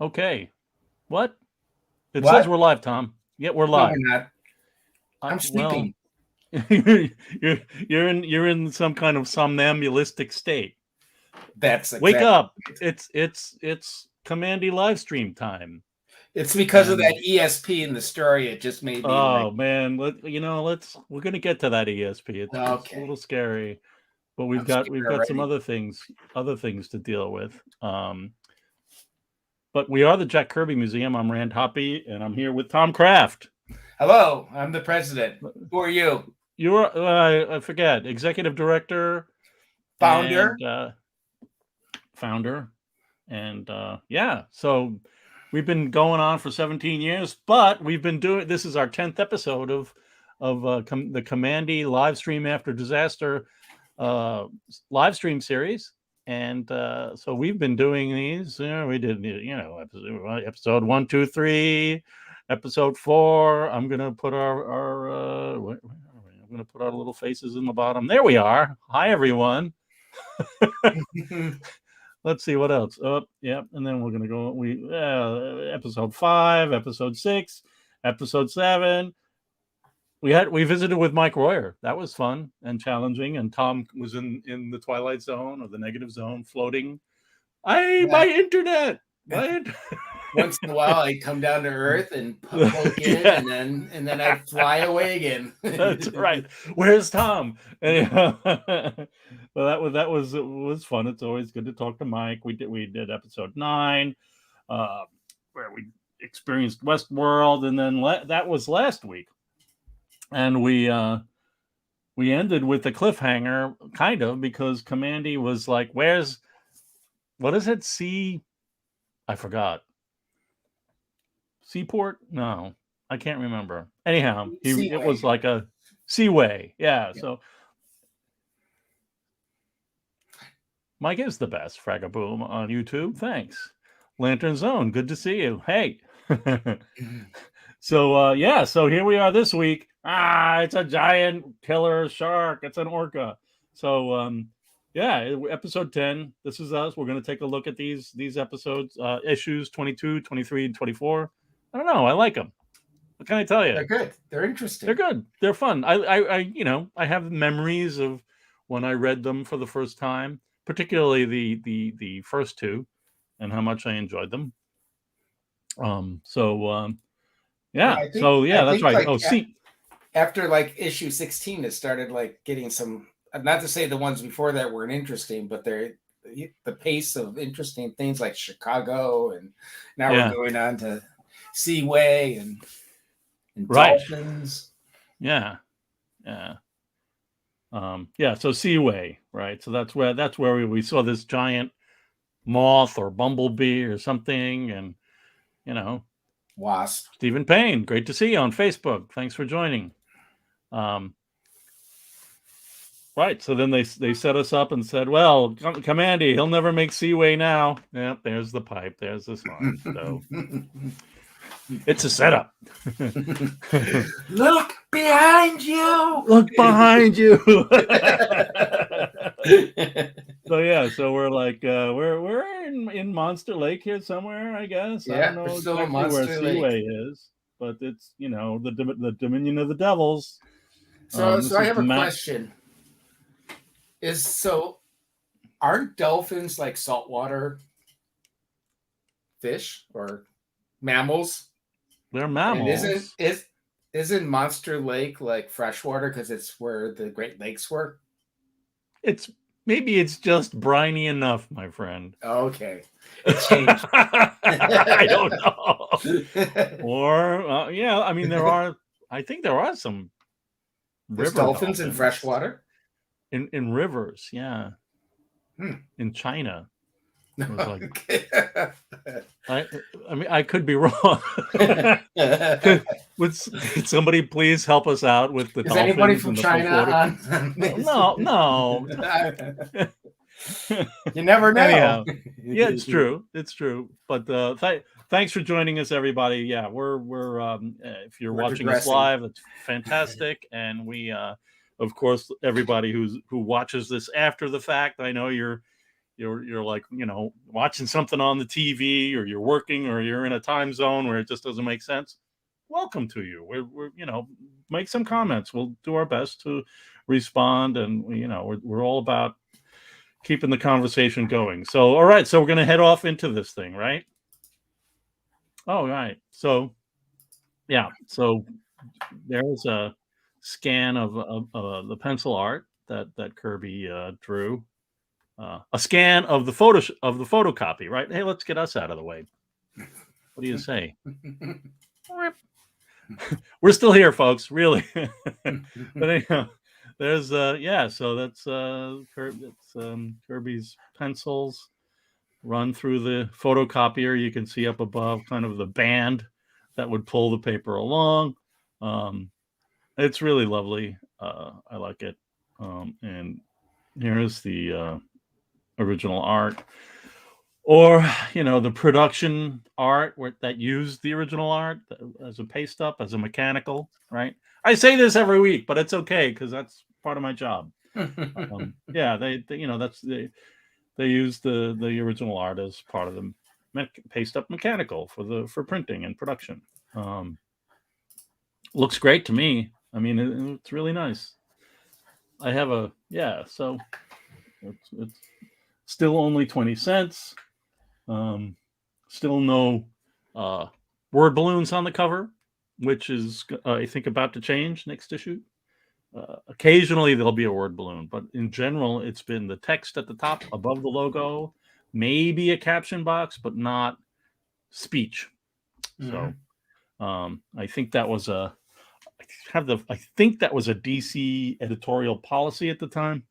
Okay. What? It says What? we're live, Tom. Yeah, we're No, live. we're not. I'm Well, sleeping. you're you're in some kind of somnambulistic state. That's Wake exactly up! it. It's Kamandi live stream time. It's because of And that ESP in the story. It just made me like, oh man, we're gonna get to that ESP. It's a okay, little scary, but we've I'm got scared we've got some already. other things to deal with. But we are the Jack Kirby Museum. I'm Rand Hoppe, and I'm here with Tom Kraft. Hello, I'm the president. Who are you? You're I forget, executive director Founder? and founder, and yeah. So we've been going on for 17 years, but we've been doing. This is our 10th episode of the Kamandi live stream after disaster uh, live stream series. And so we've been doing these. We did, episode 1, 2, 3, episode 4. I'm gonna put I'm gonna put our little faces in the bottom. There we are. Hi everyone. Let's see what else. Oh, yeah, and then we're gonna go. Episode 5, episode 6, episode 7. We visited with Mike Royer. That was fun and challenging. And Tom was in the twilight zone or the negative zone, floating. My internet. Once in a while, I'd come down to Earth and poke in, Yeah. and then I'd fly away again. That's right. Where's Tom? Anyhow, well, that was fun. It's always good to talk to Mike. We did episode 9, where we experienced Westworld, and then that was last week, and we ended with the cliffhanger, kind of, because Kamandi was like, what is it? I forgot. Seaport? No, I can't remember. Anyhow, it was like a Seaway. Yeah. So Mike is the best. Fragaboom on YouTube. Thanks. Lantern Zone. Good to see you. Hey. So yeah, so here we are this week. It's a giant killer shark. It's an orca. So yeah, episode 10. This is us. We're going to take a look at these episodes, issues 22, 23, and 24. I don't know. I like them. What can I tell you? They're good. They're interesting. They're good. They're fun. I have memories of when I read them for the first time, particularly the first two, and how much I enjoyed them. Yeah. That's right. Like, after like issue 16, it started like getting some. Not to say the ones before that weren't interesting, but the pace of interesting things like Chicago, and now we're going on to Seaway and dolphins. Yeah. So Seaway, right? So that's where we saw this giant moth or bumblebee or something, and wasp. Stephen Payne, great to see you on Facebook. Thanks for joining. Right. So then they set us up and said, well, Kamandi, he'll never make Seaway now. Yep, there's the pipe. There's the smart. So it's a setup. Look behind you. Look behind you. So yeah, so we're like we're in Monster Lake here somewhere, I guess. Yeah, I don't know exactly where Seaway is, but it's the Dominion of the Devils. So I have a question. Aren't dolphins like saltwater fish or mammals? They're mammals. And isn't Monster Lake like freshwater because it's where the Great Lakes were? Maybe it's just briny enough, my friend. Okay, it changed. I don't know. Or I mean, I think there are some river dolphins in freshwater. In rivers, yeah. In China. It was like, I mean, I could be wrong. Would somebody please help us out with the dolphins? Is anybody from China on? No. You never know. Anyhow, yeah, it's true. But thanks for joining us, everybody. Yeah, we're if you're watching us live, it's fantastic, and we of course, everybody who watches this after the fact, I know you're you're like, watching something on the TV, or you're working, or you're in a time zone where it just doesn't make sense. Welcome to you. We're make some comments. We'll do our best to respond, and we're all about keeping the conversation going. So, all right, so we're going to head off into this thing, right? Oh, right. So, yeah. So there's a scan of the pencil art that Kirby drew. A scan of the photocopy, right? Hey, let's get us out of the way. What do you say? We're still here, folks. Really. But anyhow, there's so that's Kirby's pencils run through the photocopier. You can see up above kind of the band that would pull the paper along. It's really lovely. I like it. And here's the original art, or the production art that used the original art as a paste up, as a mechanical, right? I say this every week, but it's okay because that's part of my job. Yeah, they used the original art as part of the paste up mechanical for printing and production. Looks great to me. I mean, it's really nice. I have so it's still only 20 cents. Still no word balloons on the cover, which is I think about to change next issue. Occasionally there'll be a word balloon, but in general it's been the text at the top above the logo, maybe a caption box, but not speech. So I think that was a DC editorial policy at the time.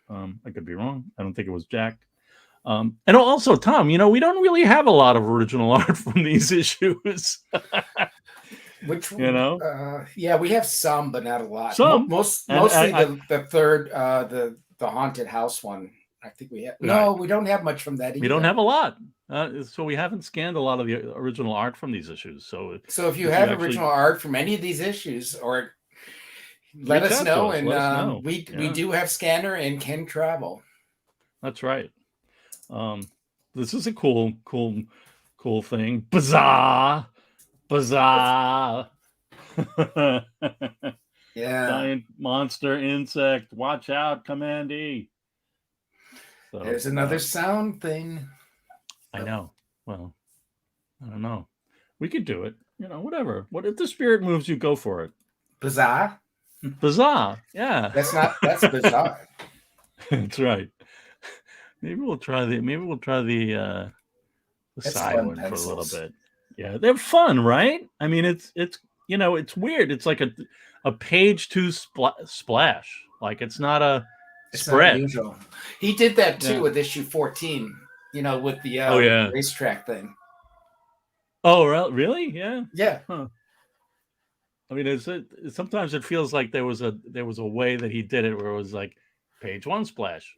I could be wrong. I don't think it was Jack. And also, Tom, we don't really have a lot of original art from these issues. Which we have some, but not a lot. Some, mostly the third, the haunted house one. I think we have. No, we don't have much from that either. We don't have a lot, so we haven't scanned a lot of the original art from these issues. So if you have original art from any of these issues, or let us know, and we do have scanner and can travel. That's right. This is a cool thing. Bizarre. Yeah. Giant monster insect. Watch out, Kamandi. So, there's another sound thing. I know. Well, I don't know. We could do it. Whatever. What if the spirit moves you? Go for it. Bizarre. Yeah. That's bizarre. That's right. Maybe we'll try the side one for a little bit. Yeah, they're fun, right? I mean, it's weird. It's like a page 2 splash. Like it's not a spread. Not usual. He did that too with issue 14. With the racetrack thing. Oh, really? Yeah. Yeah. Huh. I mean, sometimes it feels like there was a way that he did it where it was like page 1 splash,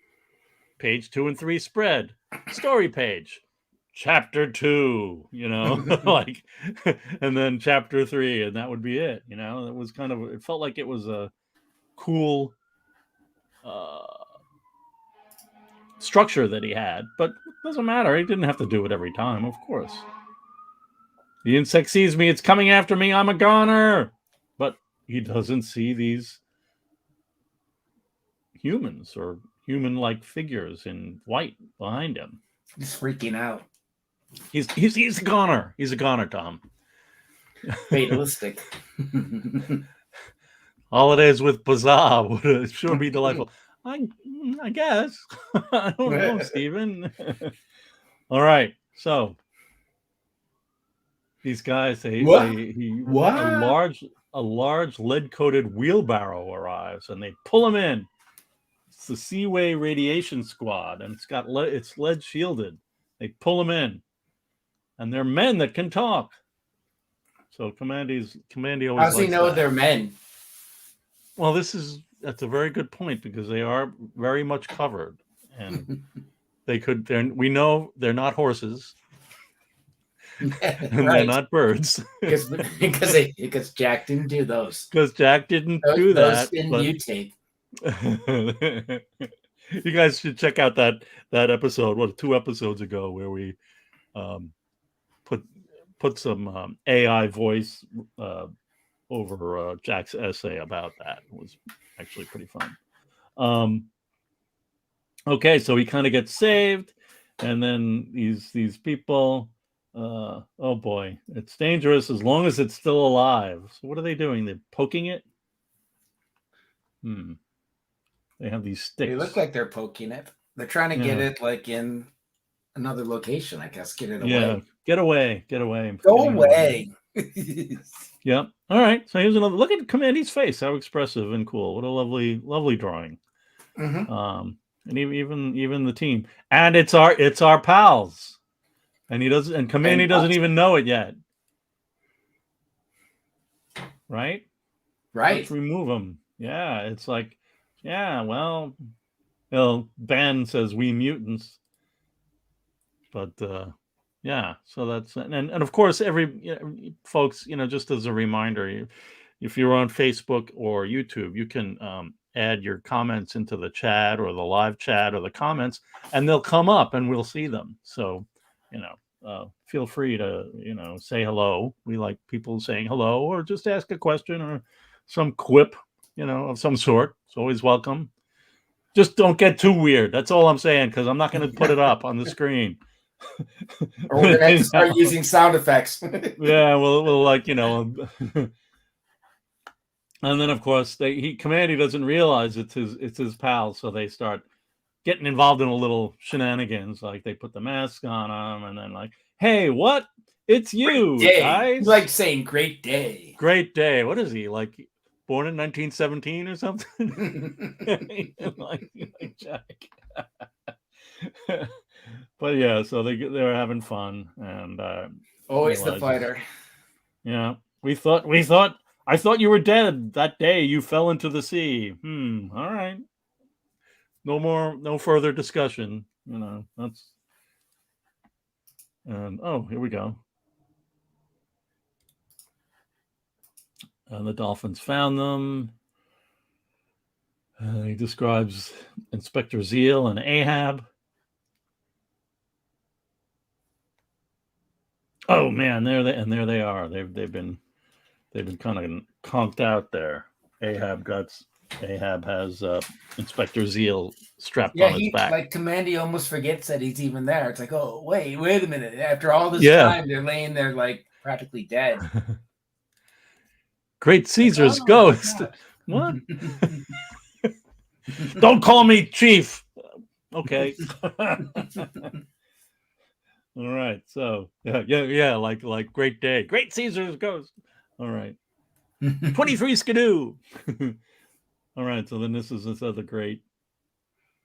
page 2 and 3 spread, story page, chapter 2, like, and then chapter 3, and that would be it. It was it felt like it was a cool structure that he had, but it doesn't matter. He didn't have to do it every time, of course. The insect sees me, it's coming after me, I'm a goner. But he doesn't see these humans or human-like figures in white behind him. He's freaking out. He's a goner. He's a goner, Tom. Fatalistic. Holidays with Bizarre would sure be delightful. I guess. I don't know, Stephen. All right. So these guys, a large lead-coated wheelbarrow arrives, and they pull him in. It's the Seaway Radiation Squad, and it's lead shielded. They pull him in, and they're men that can talk. So Kamandi always. How's he know they're men? Well, that's a very good point, because they are very much covered, and we know they're not horses. And they're not birds. because Jack didn't do those. Because Jack didn't do that. Those didn't mutate. You guys should check out that episode, 2 episodes ago, where we put some AI voice over Jack's essay about that. It was actually pretty fun. Okay, so he kind of gets saved, and then these people. Oh boy, it's dangerous as long as it's still alive. So what are they doing? They're poking it. They have these sticks. They look like they're poking it. They're trying to get it like in another location, I guess. Get it away. Yeah, get away. Go away. Yeah. All right. So here's another look at Kamandi's face. How expressive and cool. What a lovely drawing. Mm-hmm. And even the team. And it's our pals. And Kamandi doesn't even know it yet. Right? Right. Let's remove them. Yeah, it's like, yeah, well, Ben says we mutants. But yeah, so that's and of course folks, just as a reminder, if you're on Facebook or YouTube, you can add your comments into the chat or the live chat or the comments, and they'll come up and we'll see them. So, feel free to say hello. We like people saying hello, or just ask a question or some quip, of some sort. It's always welcome. Just don't get too weird. That's all I'm saying, because I'm not going to put it up on the screen. Or we're gonna have to start using sound effects. Yeah, we'll and then of course Kamandi doesn't realize it's his pal, so they start getting involved in a little shenanigans. Like they put the mask on him, and then like, hey, what? It's you, guys. He's like saying "great day." Great day. What is he like? Born in 1917 or something? like Jack. But yeah, so they're having fun, and always the fighter. Yeah, I thought you were dead that day you fell into the sea. All right. No further discussion. That's. And here we go. And the dolphins found them. He describes Inspector Zeal and Ahab. Oh man, there they are. They've been kind of conked out there. Ahab has Inspector Zeal strapped on his back. Like Kamandi almost forgets that he's even there. It's like, oh wait a minute. After all this time, they're laying there like practically dead. Great Caesar's ghost. What? Don't call me Chief. Okay. All right. So yeah. Like great day. Great Caesar's ghost. All right. 23 skidoo. All right. So then this is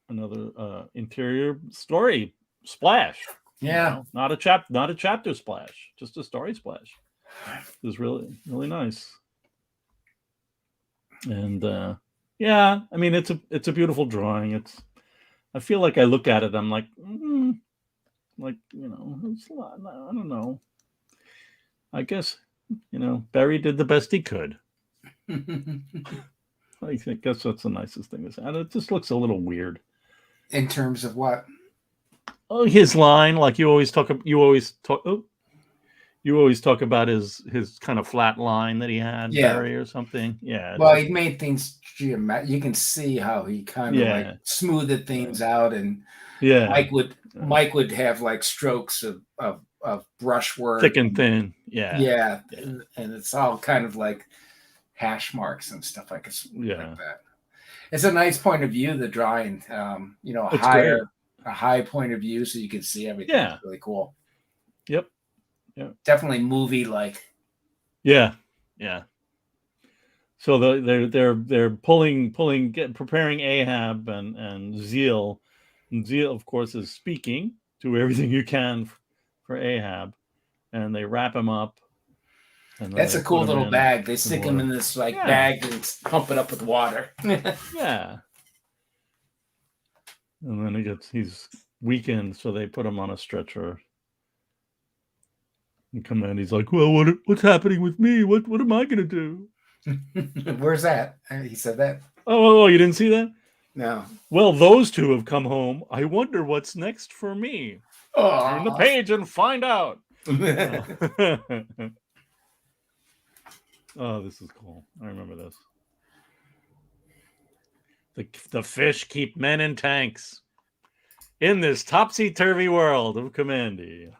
another interior story splash. Yeah. Not a chapter splash, just a story splash. It was really, really nice. And yeah, I mean it's a beautiful drawing. I feel like I look at it, I'm like, it's a lot, I don't know. I guess Barry did the best he could. I guess that's the nicest thing to say. And it just looks a little weird. In terms of what? Oh, his line, like you always talk about his kind of flat line that he had, Barry, or something. Yeah. Well, he made things geometric. You can see how he kind of like smoothed things out, and Mike would have like strokes of brushwork, thick and thin. Yeah. And it's all kind of like hash marks and stuff like that. It's a nice point of view, the drawing. A high point of view, so you can see everything. Yeah, it's really cool. Yep. Yeah, definitely movie like. Yeah. So they're preparing Ahab and Zeal. And Zeal, of course, is speaking to everything you can for Ahab, and they wrap him up. And that's a cool little bag. They stick him in this bag and pump it up with water. Yeah. And then he's weakened, so they put him on a stretcher. And Kamandi's like, well, what's happening with me? What am I going to do? Where's that? He said that. Oh, you didn't see that? No. Well, those two have come home. I wonder what's next for me. Turn the page and find out. Oh, this is cool. I remember this. The fish keep men in tanks in this topsy-turvy world of Kamandi.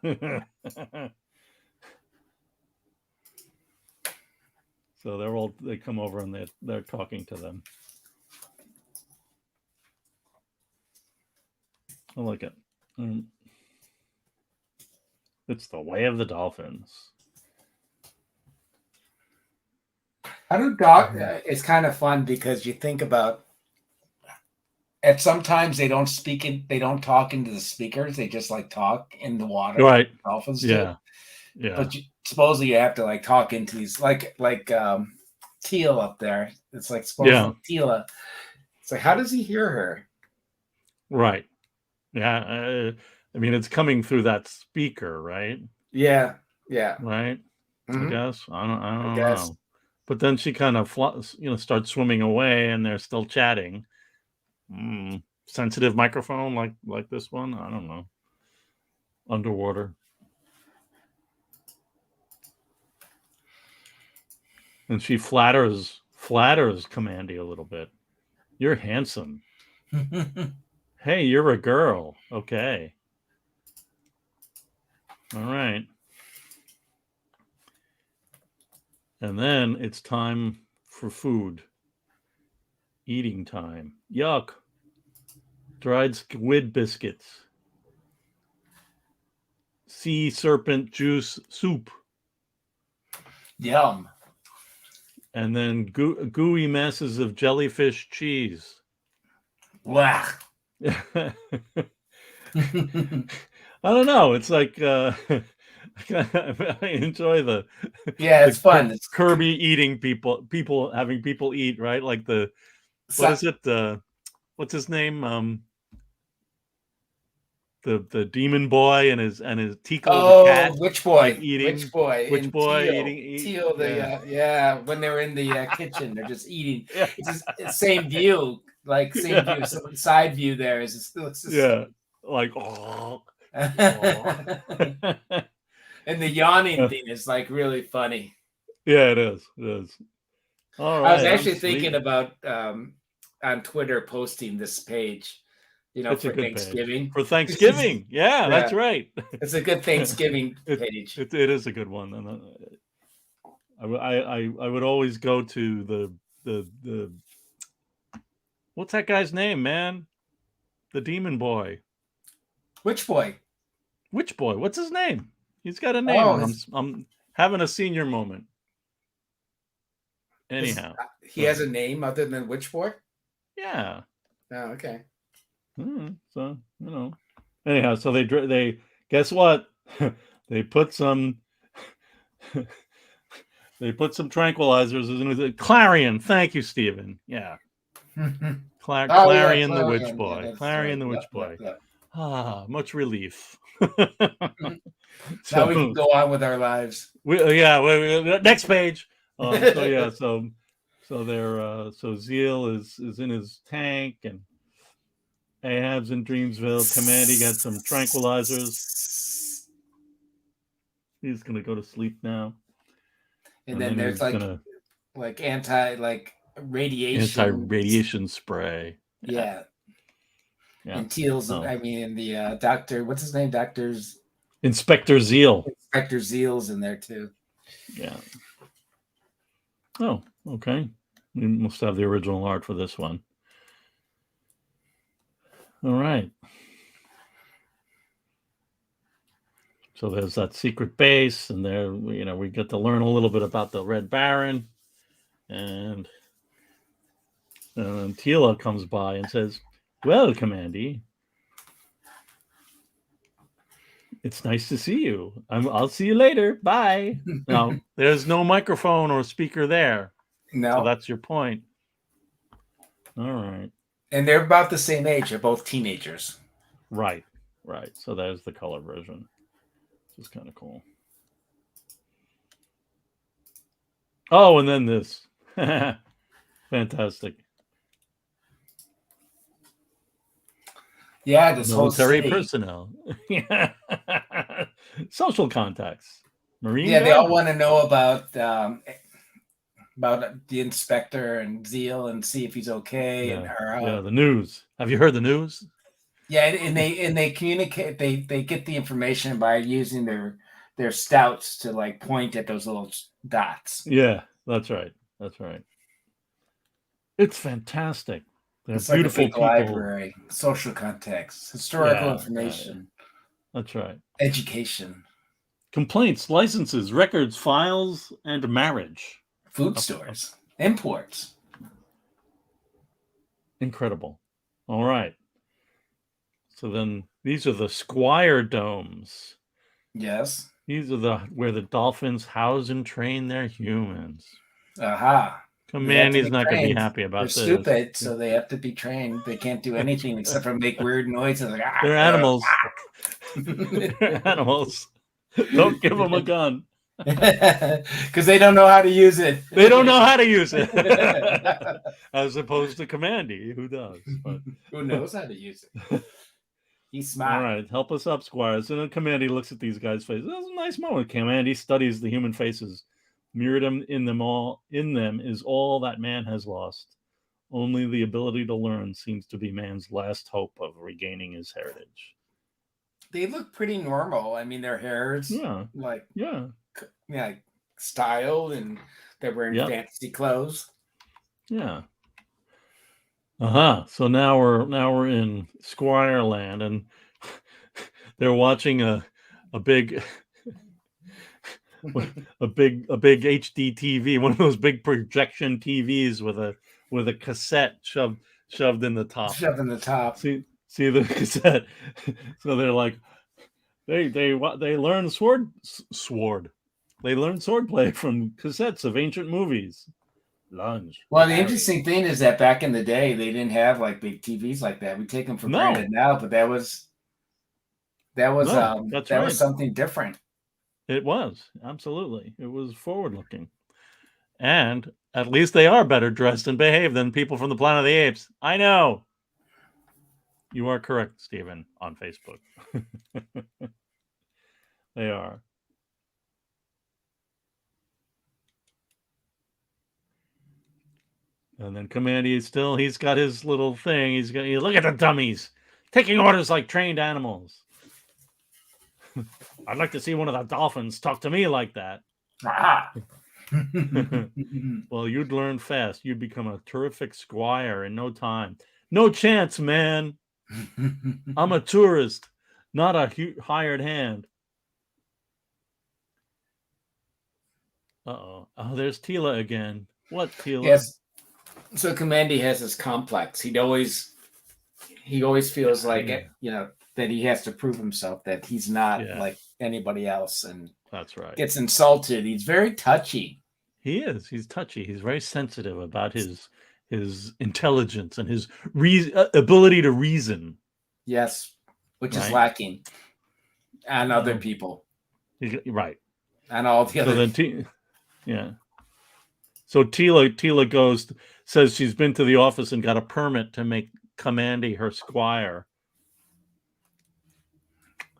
So they come over and they're talking to them. I like it. It's the way of the dolphins. I don't dog. It's kind of fun because you think about. And sometimes they don't they don't talk into the speakers. They just like talk in the water. Right. Dolphins Yeah. do. Yeah. But supposedly you have to like talk into these like Teal up there. It's like supposedly Teal. It's like, how does he hear her? Right. Yeah. I mean, it's coming through that speaker, right? Yeah. Yeah. Right. Mm-hmm. I guess. I don't know. But then she kind of starts swimming away, and they're still chatting. Sensitive microphone like this one. I don't know. Underwater. And she flatters Kamandi a little bit. You're handsome. Hey, you're a girl. Okay. All right. And then it's time for food. Eating time. Yuck. Dried squid biscuits. Sea serpent juice soup. Yum. And then gooey masses of jellyfish cheese. Wow. I don't know. It's like I enjoy the it's fun. It's Kirby eating people having people eat, right? Like what is it? What's his name? The demon boy and his Tico the cat. Witch boy, like eating, witch boy, eating Teal. When they're in the kitchen, they're just eating. Yeah. It's the same view, view. So the side view there is like and the yawning thing is like really funny. Yeah, it is. It is. All right. I was actually thinking about on Twitter posting this page. It's for Thanksgiving. For Thanksgiving, yeah, that's right. It's a good Thanksgiving page. It is a good one, and I would always go to the what's that guy's name, man? The demon boy. Which boy? Which boy? What's his name? He's got a name. I'm having a senior moment. Anyhow, he has a name other than Which Boy? Yeah. Oh, okay. So anyhow, so they guess what? They put some tranquilizers in the Clarion. Thank you, Stephen. Yeah. Clarion the Witch Boy. Yeah, Clarion the Witch Boy. Yep. Much relief. Now we can go on with our lives. Next page. So Zeal is in his tank, and Ahab's in Dreamsville. Kamandi got some tranquilizers. He's gonna go to sleep now. And then there's anti-radiation spray. Yeah. And Teal's, the doctor, what's his name? Inspector Zeal. Inspector Zeal's in there too. Yeah. Oh, okay. We must have the original art for this one. All right. So there's that secret base, and there, we get to learn a little bit about the Red Baron, and then Tila comes by and says, "Well, Kamandi, it's nice to see you. I'll see you later. Bye." Now, there's no microphone or speaker there. No. So that's your point. All right. And they're about the same age. They're both teenagers. Right. So there's the color version. Which is kind of cool. Oh, and then this. Fantastic. Yeah, this whole military city. personnel, yeah, social contacts, Marine Yeah, they all Guard. want to know about the inspector and Zeal and see if he's okay and Yeah, the news. Have you heard the news? yeah, and they communicate. They get the information by using their stouts to like point at those little dots. Yeah, that's right. That's right. It's fantastic. They're It's like a beautiful big people. library, social context, historical Yeah, information, that's right. education, Complaints, licenses, records, files, and marriage. food Up. stores, imports. Incredible. All right. So then these are the Squire domes. Yes. These are where the dolphins house and train their humans. Aha. Kamandi's not going to be happy They're about this. stupid, so they have to be trained. They can't do anything except for make weird noises like They're animals. They're animals. Don't give them a gun. Because they don't know how to use it. They don't know how to use it. As opposed to Kamandi, who does. But who knows how to use it? He's smart. All right, help us up, squires. And then Kamandi looks at these guys' faces. That's a nice moment. Kamandi studies the human faces. Mirrored in them is all that man has lost. Only the ability to learn seems to be man's last hope of regaining his heritage. They look pretty normal. I mean, their hair's styled, and they're wearing fancy clothes. Yeah. So now we're in Squire Land, and they're watching a big HD TV, one of those big projection TVs with a cassette shoved in the top. See the cassette. So they're like they learn sword. They learn swordplay from cassettes of ancient movies. Lunge. Well, the interesting thing is that back in the day, they didn't have like big TVs like that. We take them for granted now, but that was something different. It was, absolutely. It was forward-looking. And at least they are better dressed and behaved than people from the Planet of the Apes. I know. You are correct, Stephen, on Facebook. They are. And then Kamandi he's got his little thing. Look at the dummies, taking orders like trained animals. I'd like to see one of the dolphins talk to me like that. Well, you'd learn fast. You'd become a terrific squire in no time. No chance, man. I'm a tourist, not a hired hand. Oh, there's Tila again. What, Tila? Yes. So Kamandi has this complex. He always feels like that he has to prove himself, that he's not like anybody else, and that's right. Gets insulted. He's very touchy. He is. He's touchy. He's very sensitive about his intelligence and his ability to reason. Yes, which is lacking on other people. Right. And all the other. So Tila says she's been to the office and got a permit to make Kamandi her squire.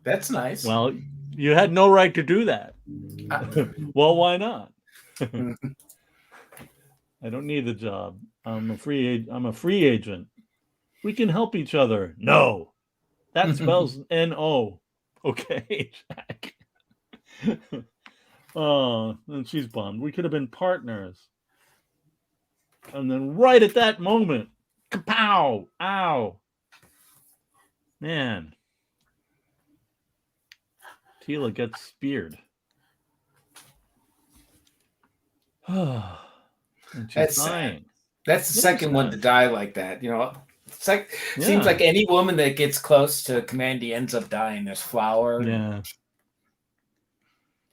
That's nice. Well, you had no right to do that. Well, why not? I don't need the job. I'm a free agent. We can help each other. No. That spells N-O. Okay, Jack. Oh, and she's bummed. We could have been partners. And then right at that moment, kapow! Ow! Man. Tila gets speared. And she's dying. That's the second one to die like that. It's like seems like any woman that gets close to Kamandi ends up dying. There's Flower. Yeah.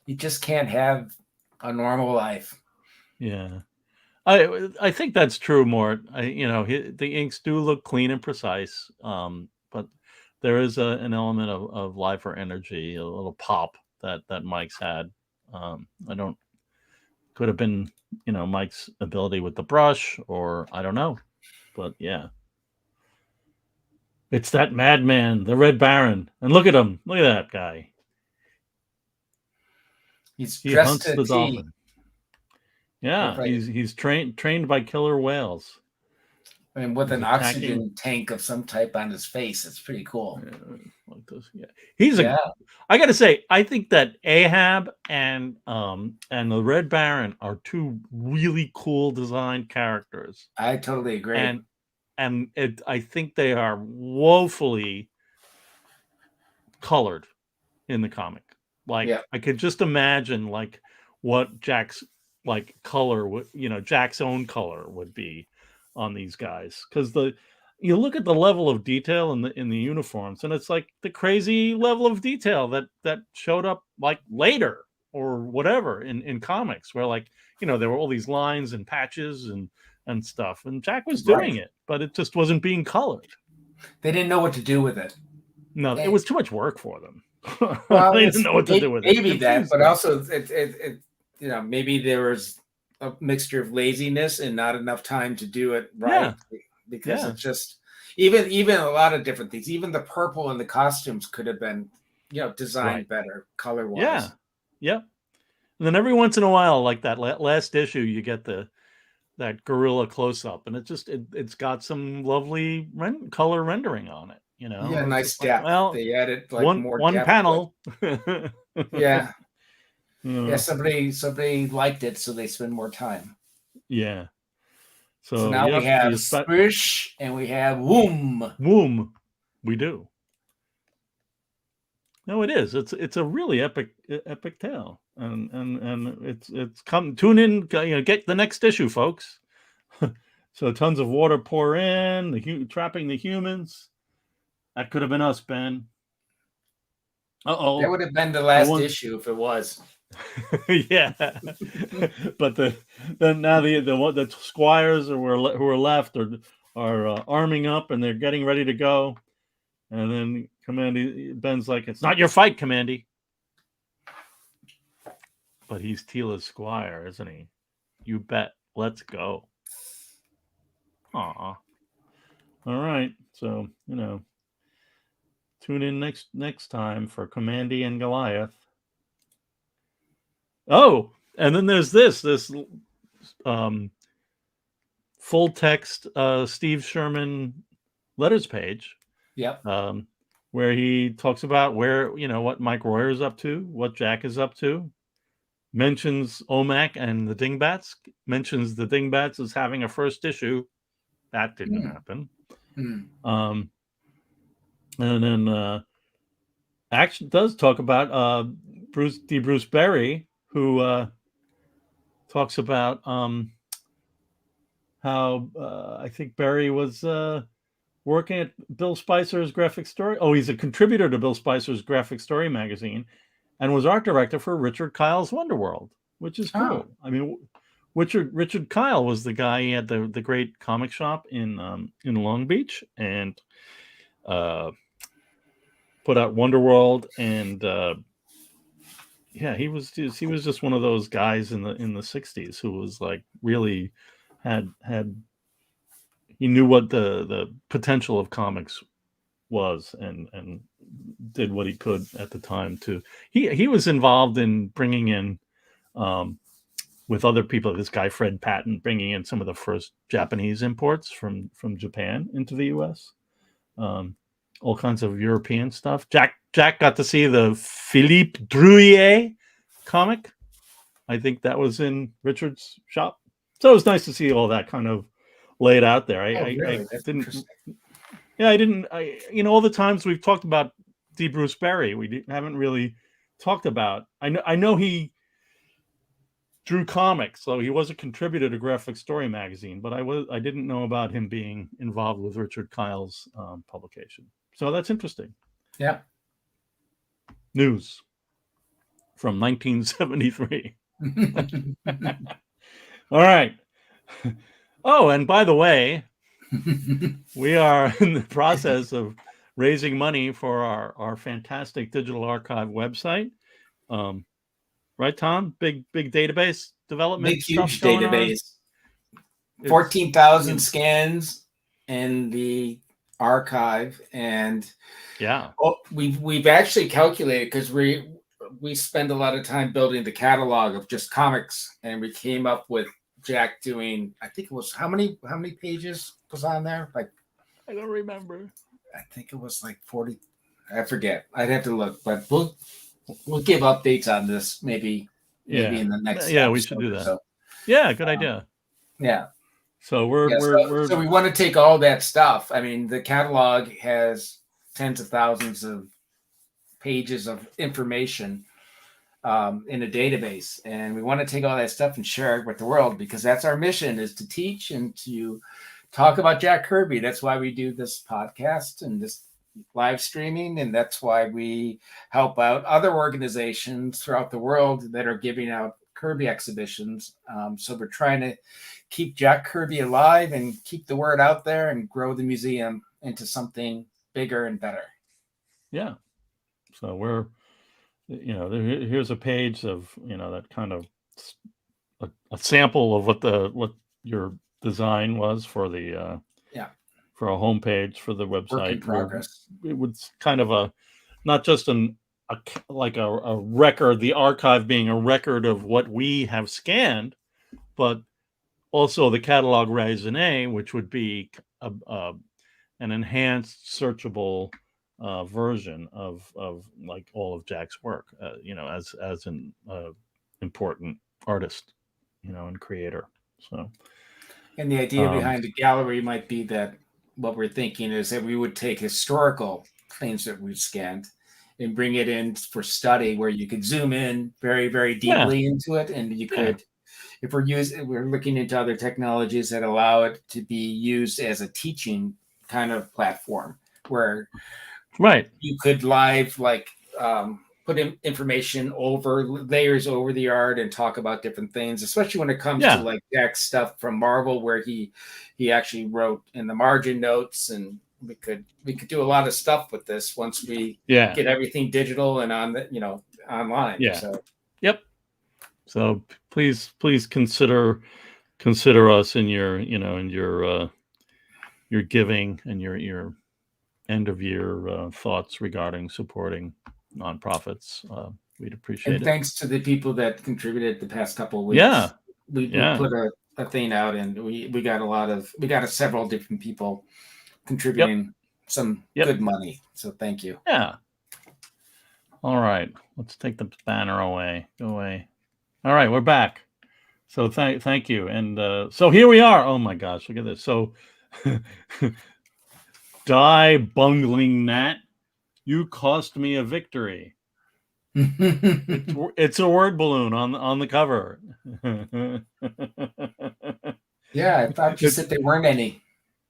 You just can't have a normal life. Yeah. I think that's true, Mort. The inks do look clean and precise, but there is an element of life or energy, a little pop that Mike's had. Could have been, Mike's ability with the brush, or I don't know, but yeah. It's that madman, the Red Baron. And look at him. Look at that guy. He's He dressed hunts to the a T. dolphin. Yeah, Like, he's trained by killer whales. I mean, with He's an attacking- oxygen tank of some type on his face. It's pretty cool. Like this. Yeah. He's a. I got to say, I think that Ahab and the Red Baron are two really cool designed characters. I totally agree. And I think they are woefully colored in the comic. Like, I could just imagine like what Jack's like color would, Jack's own color would be on these guys, because you look at the level of detail in the uniforms, and it's like the crazy level of detail that showed up like later or whatever in comics, where like there were all these lines and patches and stuff, and Jack was doing it, but it just wasn't being colored. They didn't know what to do with it. No, it was too much work for them. Well, they didn't know what to do with it. Maybe that, but also it maybe there was a mixture of laziness and not enough time to do it right, because it's just even a lot of different things. Even the purple in the costumes could have been designed better color wise. Yeah. And then every once in a while, like that last issue, you get that gorilla close up, and it's got some lovely color rendering on it. Yeah, nice depth. They added like one panel. Yeah. Somebody liked it, so they spend more time. Yeah. So now we have Spush and we have Woom. Woom. We do. No, it is. It's a really epic tale, and it's come. Tune in. Get the next issue, folks. So tons of water pour in, trapping the humans. That could have been us, Ben. Uh-oh. That would have been the last issue if it was. Yeah. But now the squires who are left are arming up, and they're getting ready to go. And then Ben's like, "It's not your fight, Kamandi." But he's Tila's squire, isn't he? You bet. Let's go. Aw. All right. So, tune in next time for Kamandi and Goliath. Oh, and then there's this full text Steve Sherman letters page. Yep. Where he talks about what Mike Royer is up to, what Jack is up to, mentions OMAC and the Dingbats, mentions the Dingbats as having a first issue. That didn't happen. And then action does talk about Bruce Berry, who talks about how I think Berry was working at Bill Spicer's graphic story. Oh, he's a contributor to Bill Spicer's graphic story magazine, and was art director for Richard Kyle's Wonderworld, which is cool. I mean, Richard Kyle was the guy. He had the great comic shop in Long Beach, and put out Wonderworld, and he was just one of those guys in the 60s who was like really had he knew what the potential of comics was, and did what he could at the time to. He was involved in bringing in with other people, this guy Fred Patton, bringing in some of the first Japanese imports from Japan into the U.S. All kinds of European stuff. Jack got to see the Philippe Drouillet comic. I think that was in Richard's shop. So it was nice to see all that kind of laid out there. I didn't. Yeah, I didn't. All the times we've talked about D. Bruce Berry, we haven't really talked about. I know he drew comics, so he was a contributor to Graphic Story magazine, but I didn't know about him being involved with Richard Kyle's publication. So that's interesting. Yeah. News from 1973. All right. Oh, and by the way, we are in the process of raising money for our fantastic digital archive website. Right, Tom? Big database development. Big, huge database. 14,000 scans, and the archive, and Yeah. we've actually calculated, because we spend a lot of time building the catalog of just comics, and we came up with Jack doing, I think it was, how many pages was on there? Like, I don't remember. I think it was like 40. I forget. I'd have to look, but we'll give updates on this maybe in the next Yeah, we should do that. So. Yeah, good idea. Yeah. So so we want to take all that stuff. I mean, the catalog has tens of thousands of pages of information in a database, and we want to take all that stuff and share it with the world, because that's our mission, is to teach and to talk about Jack Kirby. That's why we do this podcast and this live streaming, and that's why we help out other organizations throughout the world that are giving out Kirby exhibitions. So we're trying to keep Jack Kirby alive and keep the word out there and grow the museum into something bigger and better. Yeah. So we're, here's a page of, that kind of a sample of what your design was for the for a homepage for the website. Work in progress. It was kind of not just a record, the archive being a record of what we have scanned, but also the catalog raisonné, which would be an enhanced searchable version of like all of Jack's work, as an important artist, and creator. So, and the idea behind the gallery might be that what we're thinking is that we would take historical things that we've scanned and bring it in for study, where you could zoom in very, very deeply into it, and you could, if we're looking into other technologies that allow it to be used as a teaching kind of platform, where you could live put information over layers over the art and talk about different things, especially when it comes to like Jack's stuff from Marvel, where he actually wrote in the margin notes, and we could do a lot of stuff with this once we get everything digital and on the online. So please consider us in your your giving and your end of year thoughts regarding supporting nonprofits. We'd appreciate it. Thanks to the people that contributed the past couple of weeks. We put a thing out, and we got several different people contributing some good money. So thank you. Yeah. All right. Let's take the banner away. Go away. All right, we're back. So thank you. And so here we are. Oh my gosh, look at this. So die bungling gnat, you cost me a victory. It's a word balloon on the cover. Yeah, I thought you said there weren't any.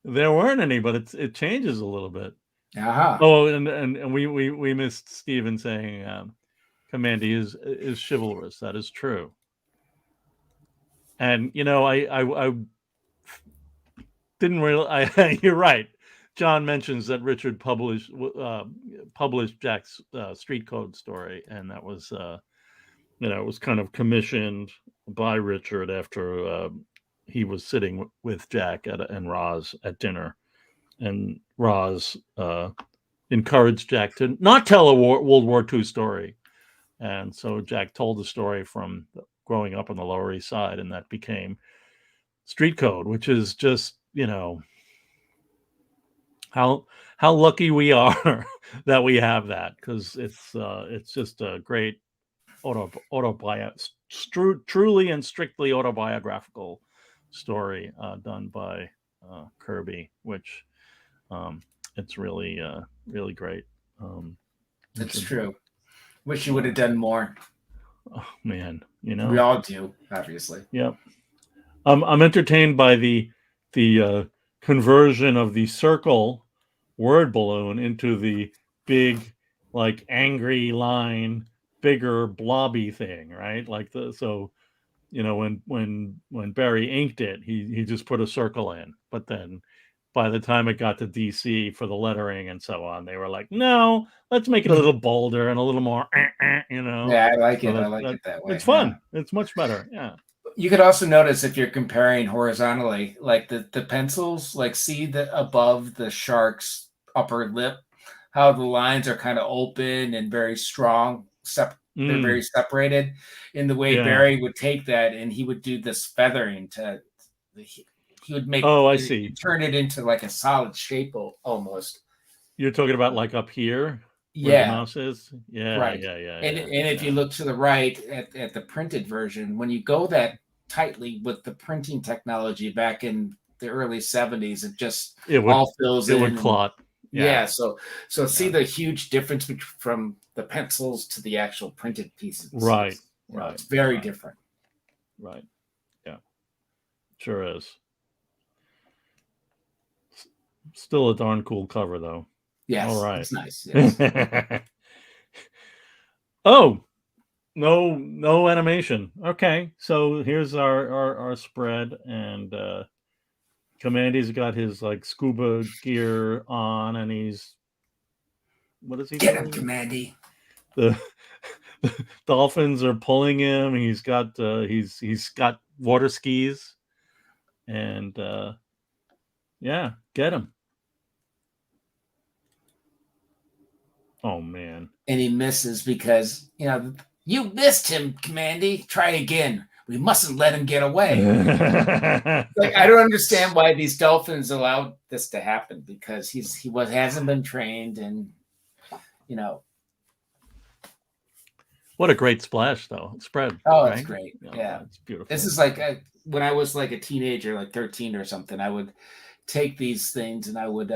There weren't any, but it changes a little bit. Uh-huh. Oh, and we missed Steven saying Kamandi is chivalrous. That is true. And I didn't really. You're right. John mentions that Richard published Jack's street code story, and that was it was kind of commissioned by Richard after he was sitting with Jack and Roz at dinner, and Roz encouraged Jack to not tell a World War II story, and so Jack told the story from growing up on the Lower East Side, and that became street code, which is just how lucky we are that we have that, because it's just a great truly and strictly autobiographical story done by Kirby, which it's really really great. That's true. Wish you would have done more. Oh man, we all do, obviously. Yep. I'm entertained by the conversion of the circle word balloon into the big, like, angry line, bigger blobby thing, right? Like when Barry inked it, he just put a circle in, but then by the time it got to DC for the lettering and so on, they were like, no, let's make it a little bolder and a little more, Yeah, I like it. I like it that way. It's fun. Yeah. It's much better. Yeah. You could also notice if you're comparing horizontally, like the pencils, like see the above the shark's upper lip, how the lines are kind of open and very strong. They're very separated. In the way Barry would take that and he would do this feathering he would make I see. turn it into like a solid shape almost. You're talking about like up here where the mouse is? Yeah, right. yeah. And if you look to the right at the printed version, when you go that tightly with the printing technology back in the early 70s, it all fills in. It would clot. Yeah. So see the huge difference from the pencils to the actual printed pieces. Right. It's very different. Right. Yeah. Sure is. Still a darn cool cover, though. Yes. All right. It's nice. Yes. Oh, no animation. Okay. So here's our spread, and Kamandi's got his like scuba gear on, and he's what is he Get doing? him, Kamandi. The dolphins are pulling him. He's got water skis, and get him. Oh man. And he misses because you missed him, Kamandi. Try again. We mustn't let him get away. Like, I don't understand why these dolphins allowed this to happen, because he hasn't been trained, and what a great splash though. Spread. Oh, it's great. Yeah, it's beautiful. This is like when I was like a teenager, like 13 or something, I would take these things and I would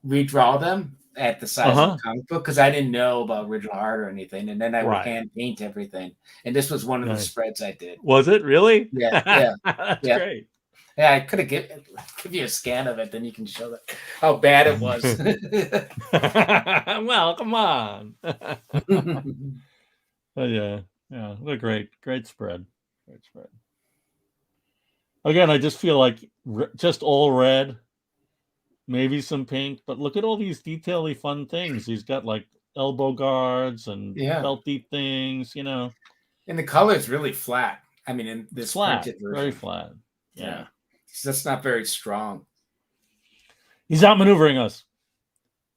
redraw them at the size of the comic book, because I didn't know about original art or anything, and then I would hand paint everything. And this was one of the spreads I did. Was it really? Yeah. That's great. Yeah, I could have give you a scan of it, then you can show that how bad it was. Well, come on. Yeah. What a great spread. Great spread. Again, I just feel like just all red. Maybe some pink, but look at all these detaily fun things. He's got like elbow guards and belty things, And the color is really flat. I mean, in this printed version, very flat. Yeah. It's just not very strong. He's outmaneuvering us.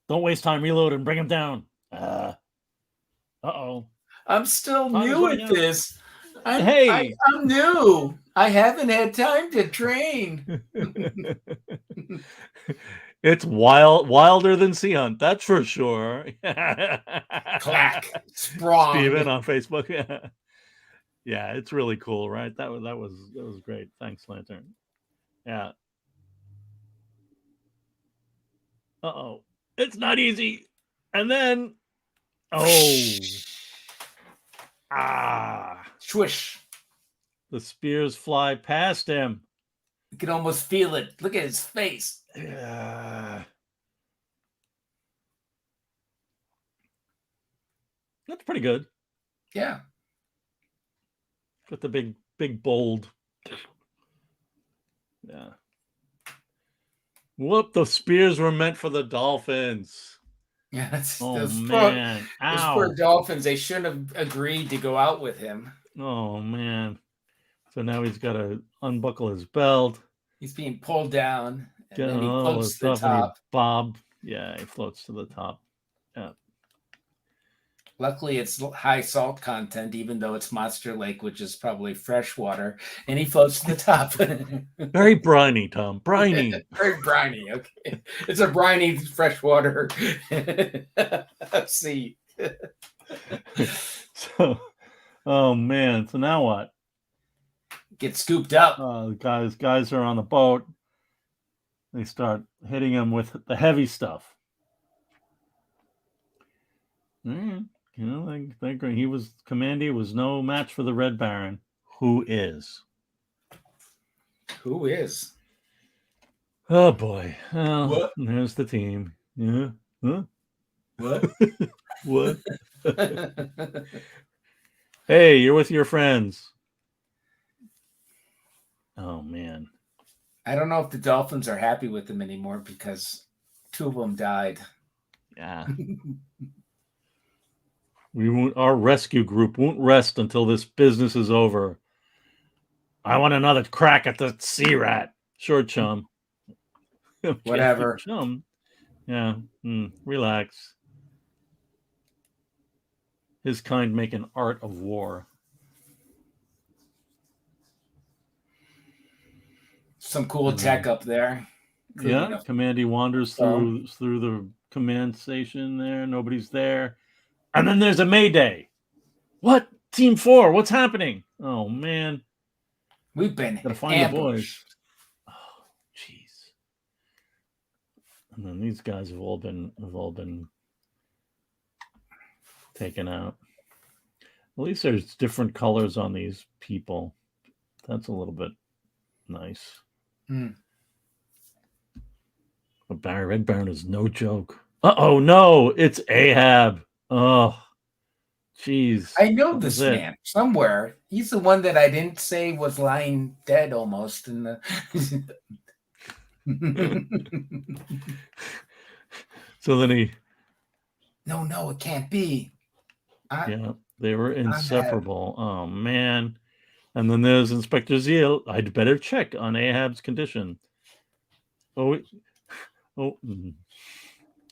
Don't waste time. Reload and bring him down. Uh-oh. I'm still new at this. I'm new. I haven't had time to train. It's wilder than Sea Hunt, that's for sure. Clack. Strong. Steven on Facebook. Yeah, it's really cool, right? That was great. Thanks, Lantern. Yeah. Uh-oh. It's not easy. And then swish. The spears fly past him. You can almost feel it. Look at his face. Yeah. That's pretty good. Yeah. Got the big bold. Yeah. Whoop, the spears were meant for the dolphins. Yeah, man. Those poor dolphins, they shouldn't have agreed to go out with him. Oh man. So now he's got to unbuckle his belt. He's being pulled down, and then he floats to the top. He floats to the top. Yeah. Luckily, it's high salt content, even though it's Monster Lake, which is probably fresh water, and he floats to the top. Very briny, Tom. Briny. Very briny. Okay, it's a briny freshwater sea. So, oh man. So now what? Get scooped up. Guys are on the boat. They start hitting him with the heavy stuff. Kamandi was no match for the Red Baron. Who is? Who is? Oh boy. What? There's the team. Yeah. Huh? What? What? Hey, you're with your friends. Oh man. I don't know if the Dolphins are happy with him anymore, because 2 of them died. Yeah. Our rescue group won't rest until this business is over. I want another crack at the sea rat. Sure, chum. Whatever. Chum. Yeah. Relax. His kind make an art of war. Some cool tech up there. Yeah, Kamandi wanders through the command station there. Nobody's there. And then there's a mayday. What? Team 4, what's happening? Oh, man. We've been Gotta find ambushed. the boys. Oh, jeez. And then these guys have all been taken out. At least there's different colors on these people. That's a little bit nice. But Red Baron is no joke. Uh-oh, no, it's Ahab. Oh, jeez. I know this man somewhere. He's the one that I didn't say was lying dead almost in the... So then he... No, it can't be. Yeah, they were inseparable. Oh, man. And then there's Inspector Zeal. I'd better check on Ahab's condition. Oh,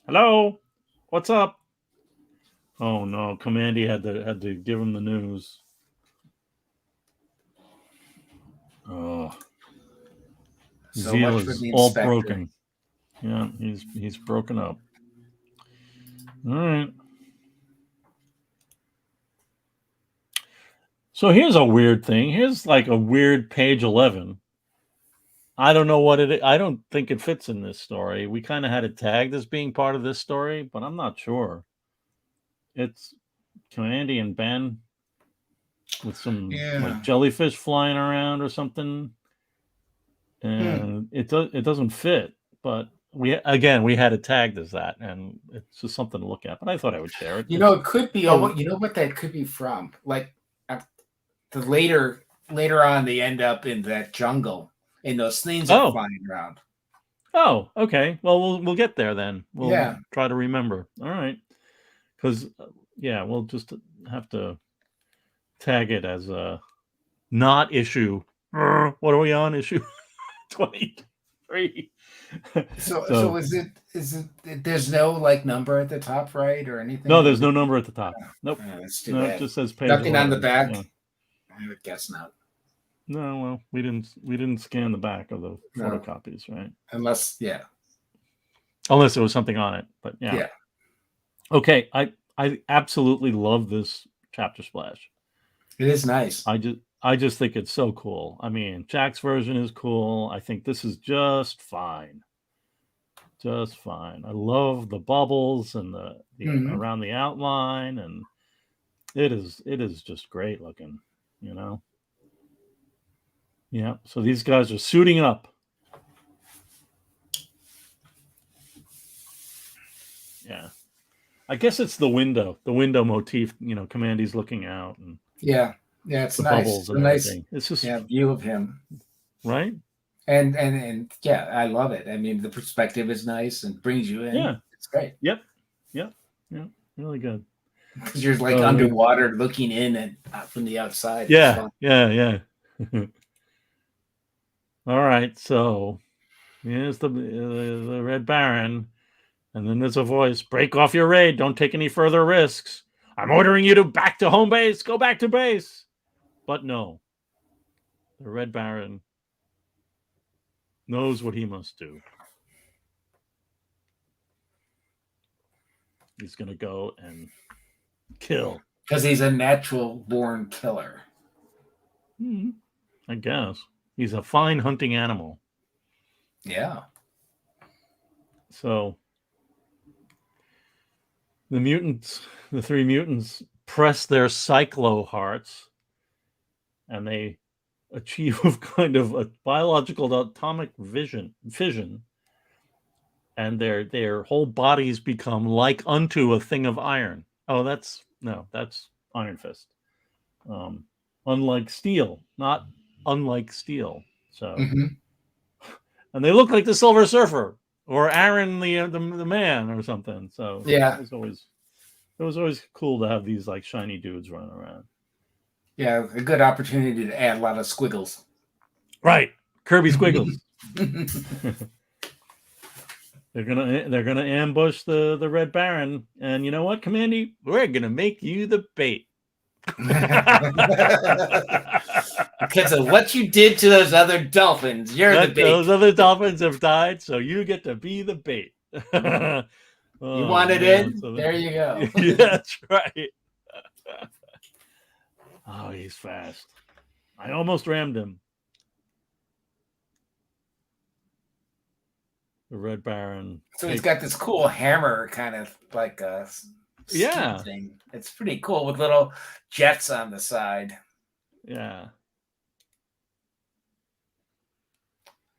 hello? What's up? Oh, no. Kamandi had to give him the news. Oh. So Zeal is all broken. Yeah, he's broken up. All right. So here's a weird thing. Here's like a weird page 11. I don't know what it is. I don't think it fits in this story. We kind of had it tagged as being part of this story, but I'm not sure. It's Kamandi and Ben with some like jellyfish flying around or something. And it doesn't fit, but we had it tagged as that, and it's just something to look at. But I thought I would share it. It could be. You know what that could be from? Like the later on, they end up in that jungle, and those things are flying around. Oh, okay. Well, we'll get there then. We'll try to remember. All right, because we'll just have to tag it as a not issue. What are we on? Issue 23. So is it there's no like number at the top right or anything? No, there's no number at the top. Nope. That's too bad. It just says page nothing 11. on the back. Yeah. I would guess not. No, well, we didn't scan the back of the photocopies, right? Unless there was something on it, but yeah. Okay, I absolutely love this chapter splash. It is nice. I just think it's so cool. I mean, Jack's version is cool. I think this is just fine. Just fine. I love the bubbles and the around the outline, and it is just great looking, you know. Yeah. So these guys are suiting up. Yeah. I guess it's the window motif, Kamandi's looking out and it's nice. Bubbles and nice everything. It's just view of him. Right? And I love it. I mean, the perspective is nice and brings you in. Yeah. It's great. Yep. Really good. Because you're like underwater looking in and from the outside. Yeah. All right. So here's the Red Baron. And then there's a voice, break off your raid. Don't take any further risks. I'm ordering you back to home base. Go back to base. But no. The Red Baron knows what he must do. He's going to go and kill. Because he's a natural born killer. I guess. He's a fine hunting animal. Yeah. So the three mutants press their cyclo hearts and they achieve kind of a biological atomic fission, and their whole bodies become like unto a thing of iron. Oh, that's Iron Fist. Unlike steel, not unlike steel. So, and they look like the Silver Surfer or Aaron the man or something. So yeah, it was always cool to have these like shiny dudes running around. Yeah, a good opportunity to add a lot of squiggles. Right. Kirby Squiggles. They're gonna ambush the Red Baron, and you know what, Kamandi? We're gonna make you the bait. Because of what you did to those other dolphins, you're the bait. Those other dolphins have died, so you get to be the bait. You wanted in? So there you go. Yeah, that's right. Oh, he's fast. I almost rammed him. The Red Baron. So he's got this cool hammer, kind of like a thing. It's pretty cool with little jets on the side. Yeah.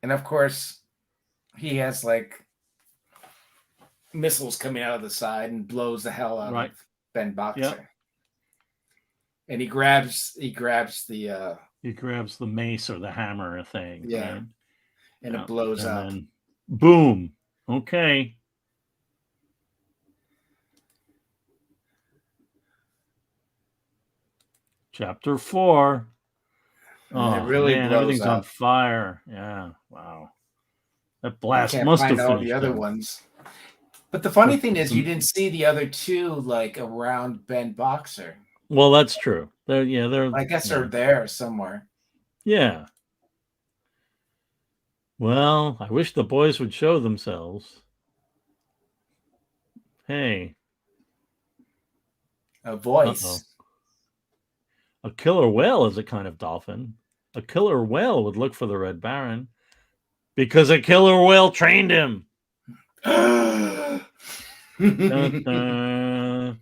And of course, he has like missiles coming out of the side and blows the hell out of Ben Boxer. Yep. And he grabs the mace or the hammer thing. Yeah. Right? And it blows up. Then, boom. Okay. Chapter 4. Oh, it really man, blows everything's up. On fire. Yeah. Wow. That blast can't must find have all the other ones. But the funny thing is, you didn't see the other two like around Ben Boxer. Well, that's true. They're. I guess they're there somewhere. Yeah. Well, I wish the boys would show themselves. Hey. A voice. Uh-oh. A killer whale is a kind of dolphin. A killer whale would look for the Red Baron because a killer whale trained him. Dun, dun,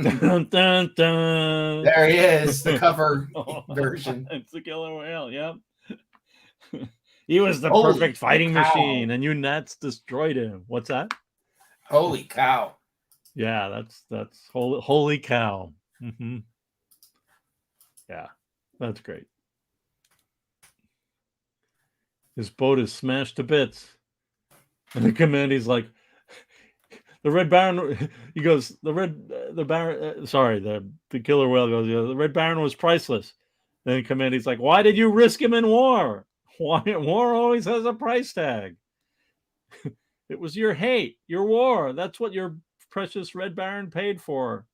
dun, dun, dun. There he is, the cover version. It's the killer whale, yep. He was the perfect fighting machine, and you Nats destroyed him. What's that? Holy cow. Yeah, that's holy cow. Mm-hmm. Yeah, that's great. His boat is smashed to bits. And the Kamandi's like, the Red Baron, he goes, the killer whale goes, the Red Baron was priceless. Then Kamandi's like, why did you risk him in war? Why war always has a price tag. It was your hate, your war. That's what your precious Red Baron paid for.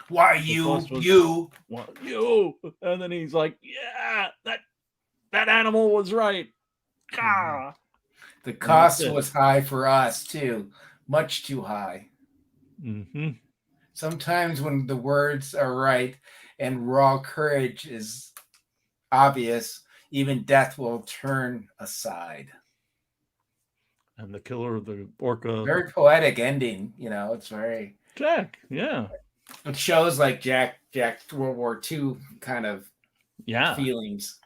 Why you? And then he's like, yeah, that animal was right. Mm-hmm. The cost was high for us too, much too high. Mm-hmm. Sometimes when the words are right and raw courage is obvious, even death will turn aside. And the killer of the orca. Very poetic ending, it's very Jack, yeah. It shows like Jack World War II kind of feelings.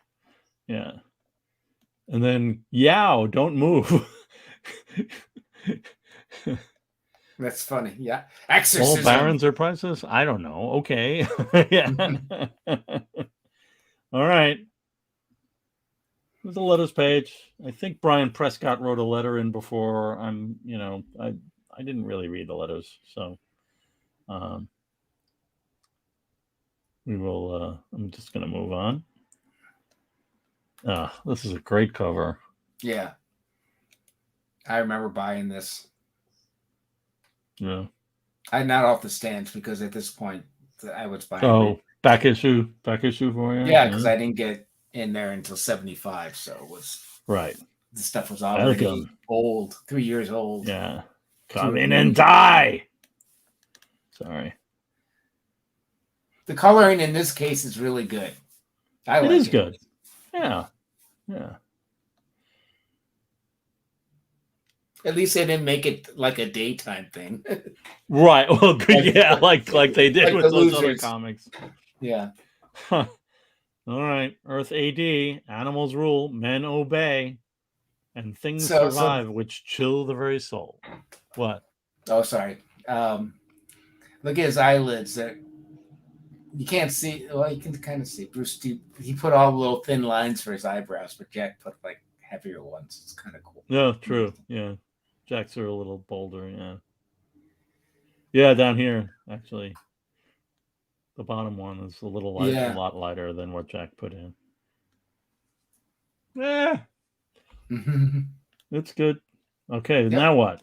Yeah. And then yow, don't move. That's funny. Yeah. Exorcism. All barons are priceless? I don't know. Okay. Yeah. All right. There's a letters page. I think Brian Prescott wrote a letter in before. I didn't really read the letters, so we will I'm just gonna move on. This is a great cover. Yeah. I remember buying this. Yeah. I'm not off the stands because at this point I was buying it. Back issue for you? Yeah, because I didn't get in there until 75, so it was right. The stuff was already old, 3 years old. Yeah. Come in and die. Sorry. The coloring in this case is really good. It is good. Yeah. Yeah. At least they didn't make it like a daytime thing. Right. Well, yeah, like they did with those other comics. Yeah. Huh. All right. Earth AD, animals rule, men obey, and things survive which chill the very soul. What? Oh, sorry. Look at his eyelids. You can't see. Well, you can kind of see. Bruce, he put all the little thin lines for his eyebrows, but Jack put like heavier ones. It's kind of cool. Yeah, true. Yeah. Jack's are a little bolder. Yeah. Yeah, down here, actually. The bottom one is a little light, a lot lighter than what Jack put in. Yeah, it's good. Okay, Yep. now what?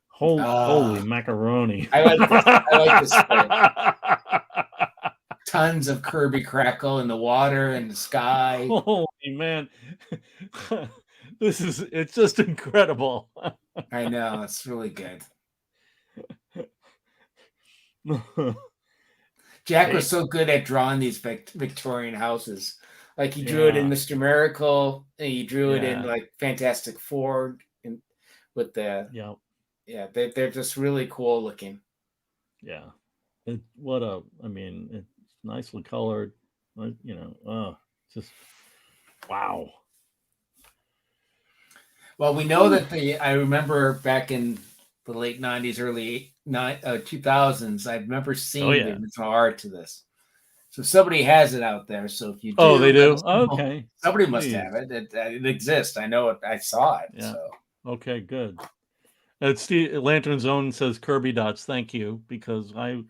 Holy macaroni! I like this story. Tons of Kirby crackle in the water and the sky. Holy man, it's just incredible. I know, it's really good. Jack was so good at drawing these Victorian houses. Like he drew it in Mr. Miracle, and he drew it in like Fantastic Four, and with the they're just really cool looking. Yeah, it's nicely colored. Just wow. Well, we know that I remember back in the late 90s, early 2000s, I remember seeing the original art to this. So somebody has it out there. So if you do, they do. Okay, somebody must have it. It exists. I know it. I saw it. Yeah. So okay, good. Lantern Zone says Kirby dots. Thank you, because I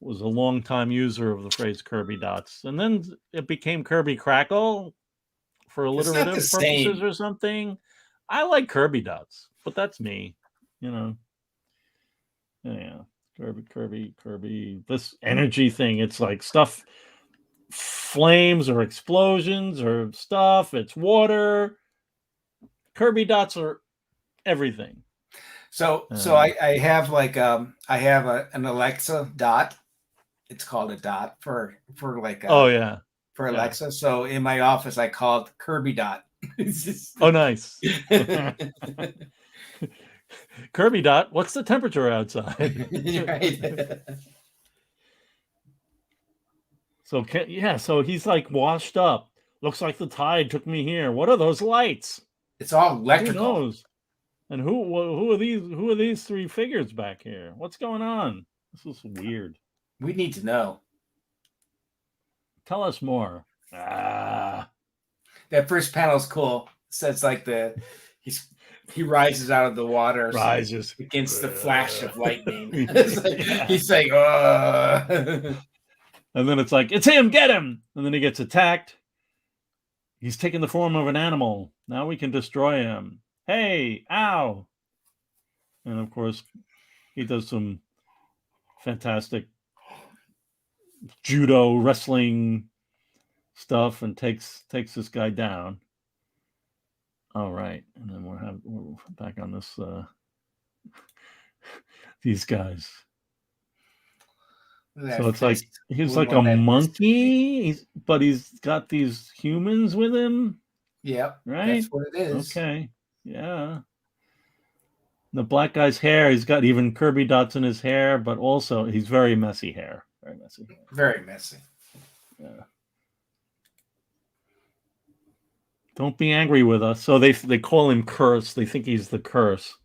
was a long time user of the phrase Kirby dots, and then it became Kirby Crackle for alliterative purposes or something. I like Kirby dots, but that's me, Yeah, Kirby. This energy thing. It's like stuff, flames or explosions or stuff. It's water. Kirby dots are everything. So I have like I have an Alexa dot. It's called a dot for like for Alexa. So in my office I call it Kirby dot. Oh, nice. Kirby dot. What's the temperature outside? Right. So he's like washed up. Looks like the tide took me here. What are those lights? It's all electrical. Who knows? And who are these? Who are these three figures back here? What's going on? This is weird. We need to know. Tell us more. That first panel is cool. It says like he rises out of the water, against the flash of lightning. He's like, and then it's like, it's him, get him! And then he gets attacked. He's taken the form of an animal. Now we can destroy him. Hey, ow! And of course, he does some fantastic judo wrestling stuff and takes this guy down. All right, and then we're back on this. These guys. So it's like he's like a monkey, but he's got these humans with him. Yep, right. That's what it is. Okay, yeah. The black guy's hair. He's got even Kirby dots in his hair, but also he's very messy hair. Very messy. Very messy. Yeah. Don't be angry with us. So they call him Curse. They think he's the Curse.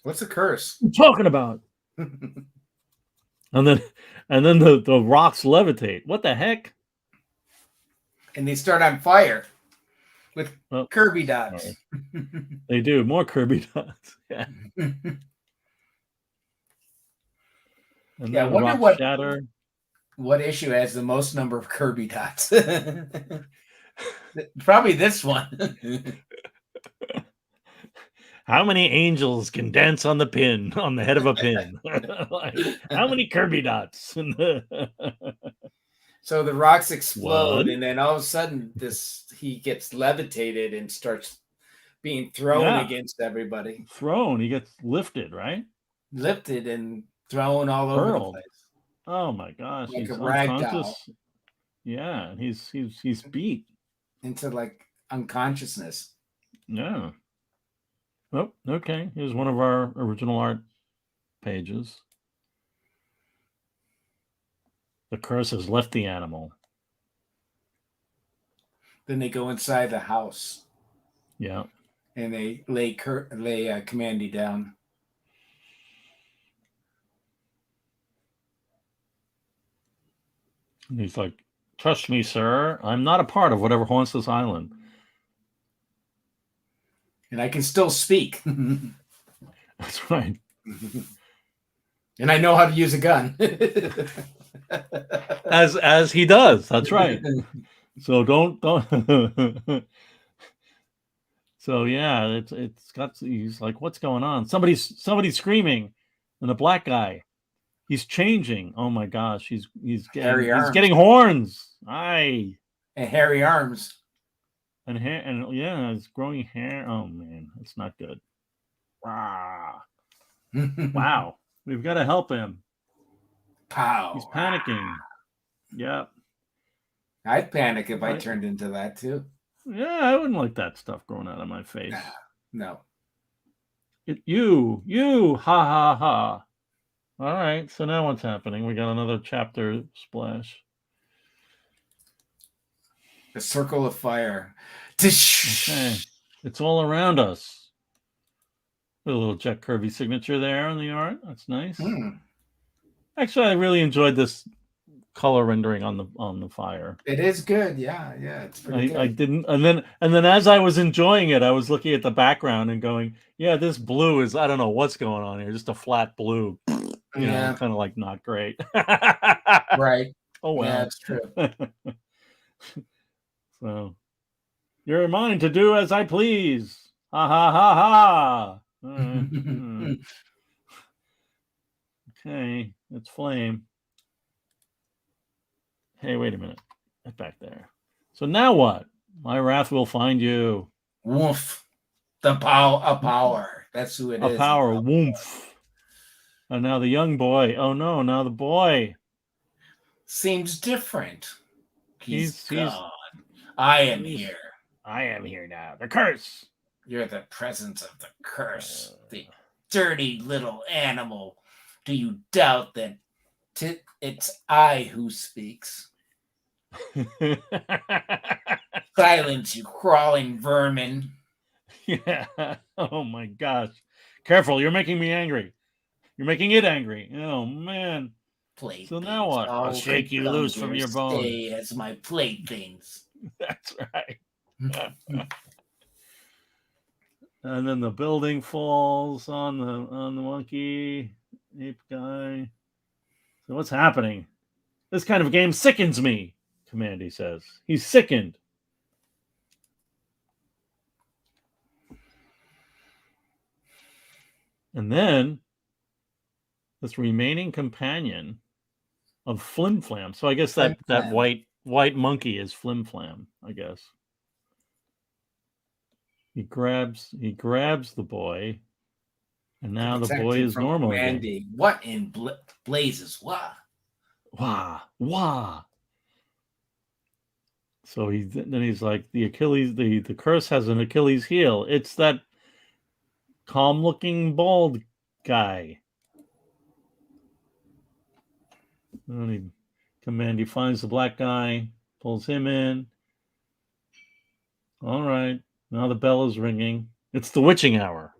What's a curse? What are you talking about? And then the rocks levitate. What the heck? And they start on fire with Kirby dots. They do. More Kirby dots. Yeah. And I wonder what issue has the most number of Kirby dots. Probably this one. How many angels can dance on the head of a pin? How many Kirby dots? So the rocks explode, and then all of a sudden he gets levitated and starts being thrown against everybody. He gets lifted, right? Lifted and thrown all over the place. Oh my gosh. Like a rag doll. Yeah, and he's beat into like unconsciousness. Yeah. Oh, okay. Here's one of our original art pages. The curse has left the animal. Then they go inside the house. Yeah. And they lay Kamandi down. And he's like, "Trust me, sir. I'm not a part of whatever haunts this island. And I can still speak." That's right. And I know how to use a gun. as he does. That's right. So don't. So yeah, it's got. He's like, what's going on? Somebody's screaming, and the black guy, he's changing. Oh my gosh, he's Hairy arms. getting horns. Aye. And hairy arms. And hair, and yeah, it's growing hair. Oh man, it's not good. Wow. Wow. We've got to help him. Pow. He's panicking. Yep. I'd panic if I turned into that too. Yeah, I wouldn't like that stuff growing out of my face. No. You, ha ha ha. All right, so now what's happening? We got another chapter splash. The circle of fire. Okay. It's all around us. A little Jack Kirby signature there on the art. That's nice. Actually, I really enjoyed this color rendering on the fire. It is good. Yeah, it's pretty good. I didn't, and then as I was enjoying it, I was looking at the background and going, yeah, this blue is, I don't know what's going on here, just a flat blue. You know, kind of like not great. Right. Oh well. Yeah, it's true. So you're mine to do as I please. Ha ha ha ha. Okay, it's flame. Hey, wait a minute. Get back there. So now what? My wrath will find you. Woof. A power. That's who it is. A power. Woof. And now the young boy. Oh no, now the boy. Seems different. He's gone. I am here. I am here now. The curse. You're the presence of the curse. The dirty little animal. Do you doubt that it's I who speaks? Silence, you crawling vermin. Yeah. Oh my gosh. Careful, you're making me angry. You're making it angry. Oh man. So now what? I'll shake you loose from your bones. Stay as my playthings. That's right. And then the building falls on the monkey ape guy. So what's happening? This kind of game sickens me, Kamandi says. He's sickened. And then this remaining companion of Flim Flam. So I guess that white monkey is Flim Flam, I guess. He grabs the boy, and now the boy is normal again. What in blazes? Wah. So he's like, the Achilles, the curse has an Achilles heel. It's that calm-looking bald guy. And Kamandi finds the black guy, pulls him in. All right, now the bell is ringing. It's the witching hour.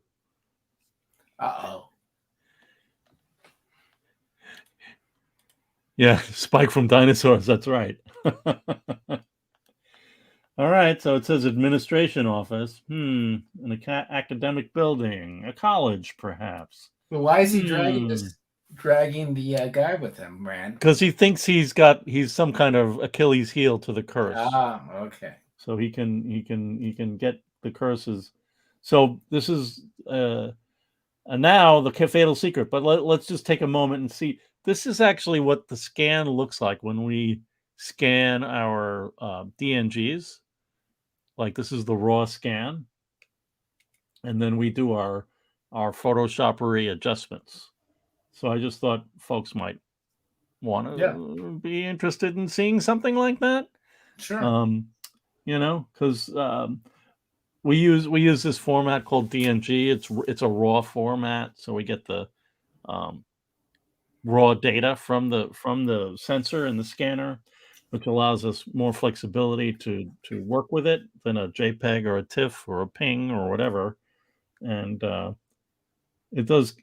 Uh-oh. Yeah, Spike from Dinosaurs. That's right. All right, so it says administration office. An academic building, a college, perhaps. Well, why is he dragging the guy with him, Rand? Because he thinks he's some kind of Achilles heel to the curse. Ah, okay. So he can get the curses. So this is now the fatal secret. But let's just take a moment and see. This is actually what the scan looks like when we scan our DNGs. Like this is the raw scan, and then we do our Photoshoppery adjustments. So I just thought folks might want to be interested in seeing something like that. Sure. Because we use this format called DNG. It's a raw format, so we get the raw data from the sensor and the scanner, which allows us more flexibility to work with it than a JPEG or a TIFF or a PNG or whatever. And it does.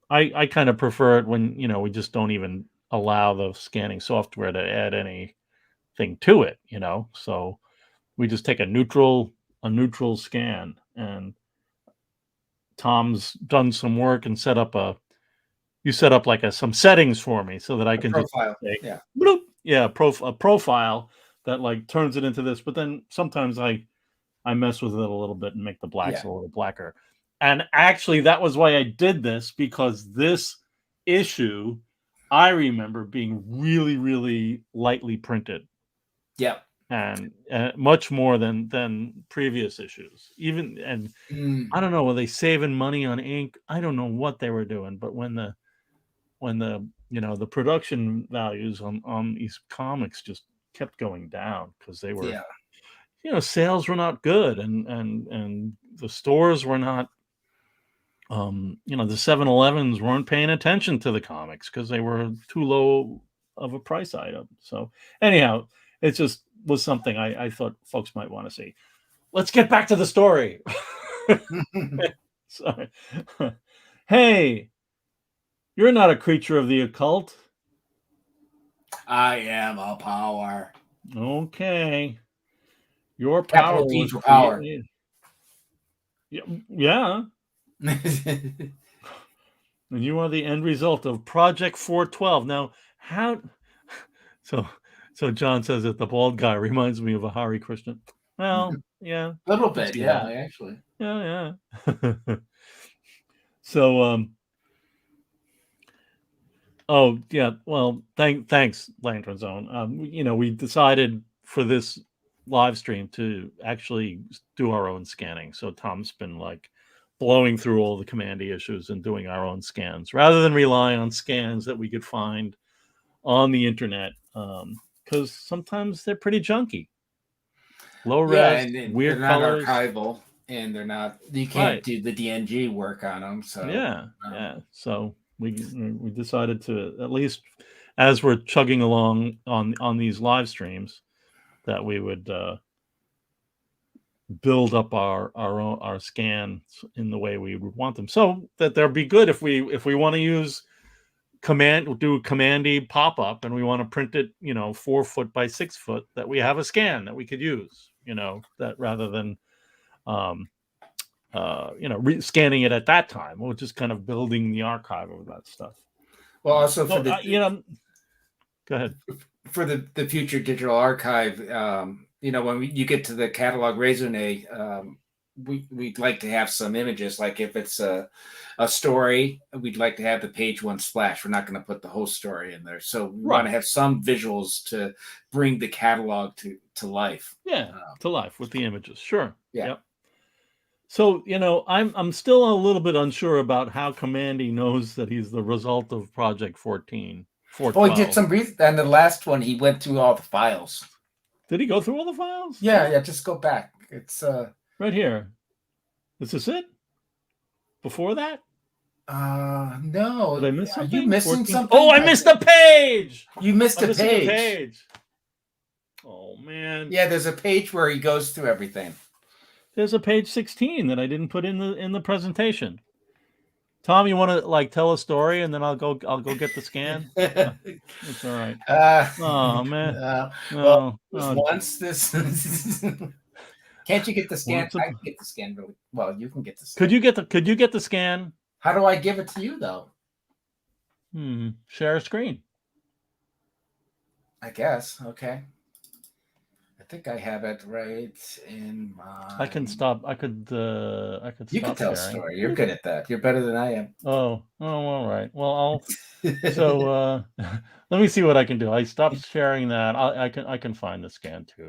I kind of prefer it when we just don't even allow the scanning software to add anything to it. So we just take a neutral scan. And Tom's done some work and set up like some settings for me so that I can profile. just say, a profile that like turns it into this. But then sometimes I mess with it a little bit and make the blacks Yeah. a little blacker. And actually, that was why I did this, because this issue I remember being really, really lightly printed. Yep. And much more than previous issues. Even and I don't know, were they saving money on ink? I don't know what they were doing, but when the the production values on these comics just kept going down because they were sales were not good, and the stores were not the 7-Elevens weren't paying attention to the comics because they were too low of a price item. So anyhow, it just was something I thought folks might want to see. Let's get back to the story. Sorry. Hey, you're not a creature of the occult. I am a power. Okay. Your Capital power P was for power. created. Yeah. And you are the end result of Project 412. Now, how so John says that the bald guy reminds me of a Hare Krishna. Well, yeah. A little I can bit, see yeah, that. actually. Yeah. So oh yeah, well, thanks, Lantern Zone. We decided for this live stream to actually do our own scanning. So Tom's been like blowing through all the Kamandi issues and doing our own scans rather than rely on scans that we could find on the internet, because sometimes they're pretty junky, low res, and they're weird not colors. archival, and they're not. You can't do the DNG work on them. So yeah. So we decided to, at least as we're chugging along on these live streams, that we would build up our scans in the way we would want them, so that they'll be good if we want to use do Kamandi pop-up and we want to print it 4 foot by 6 foot, that we have a scan that we could use, that rather than scanning it at that time. We're just kind of building the archive of that stuff. Well, also for go ahead. For the future digital archive, when you get to the catalog raisonne, we'd like to have some images. Like if it's a story, we'd like to have the page one splash. We're not going to put the whole story in there, so we want to have some visuals to bring the catalog to life. Yeah, to life with the images. Sure. Yeah. Yep. So I'm still a little bit unsure about how Kamandi knows that he's the result of Project 14. Oh, he did some reason. And the last one, he went through all the files. Did he go through all the files? Yeah. Just go back. It's right here. Is this it? Before that? No. Did I miss something? Are you missing 14? something? Oh, I missed a page. You missed a page. Oh man. Yeah, there's a page where he goes through everything. There's a page 16 that I didn't put in the presentation. Tom, you want to tell a story, and then I'll go get the scan. It's all right. Oh man. Once this. Can't you get the scan? I can get the scan really well. You can get the scan. Could you get the scan? How do I give it to you though? Share a screen. I guess. Okay. I think I have it right in my. I can stop. I could. You can tell a story. You're good at that. You're better than I am. Oh, all right. Well, I'll. So let me see what I can do. I stopped sharing that. I can find the scan too.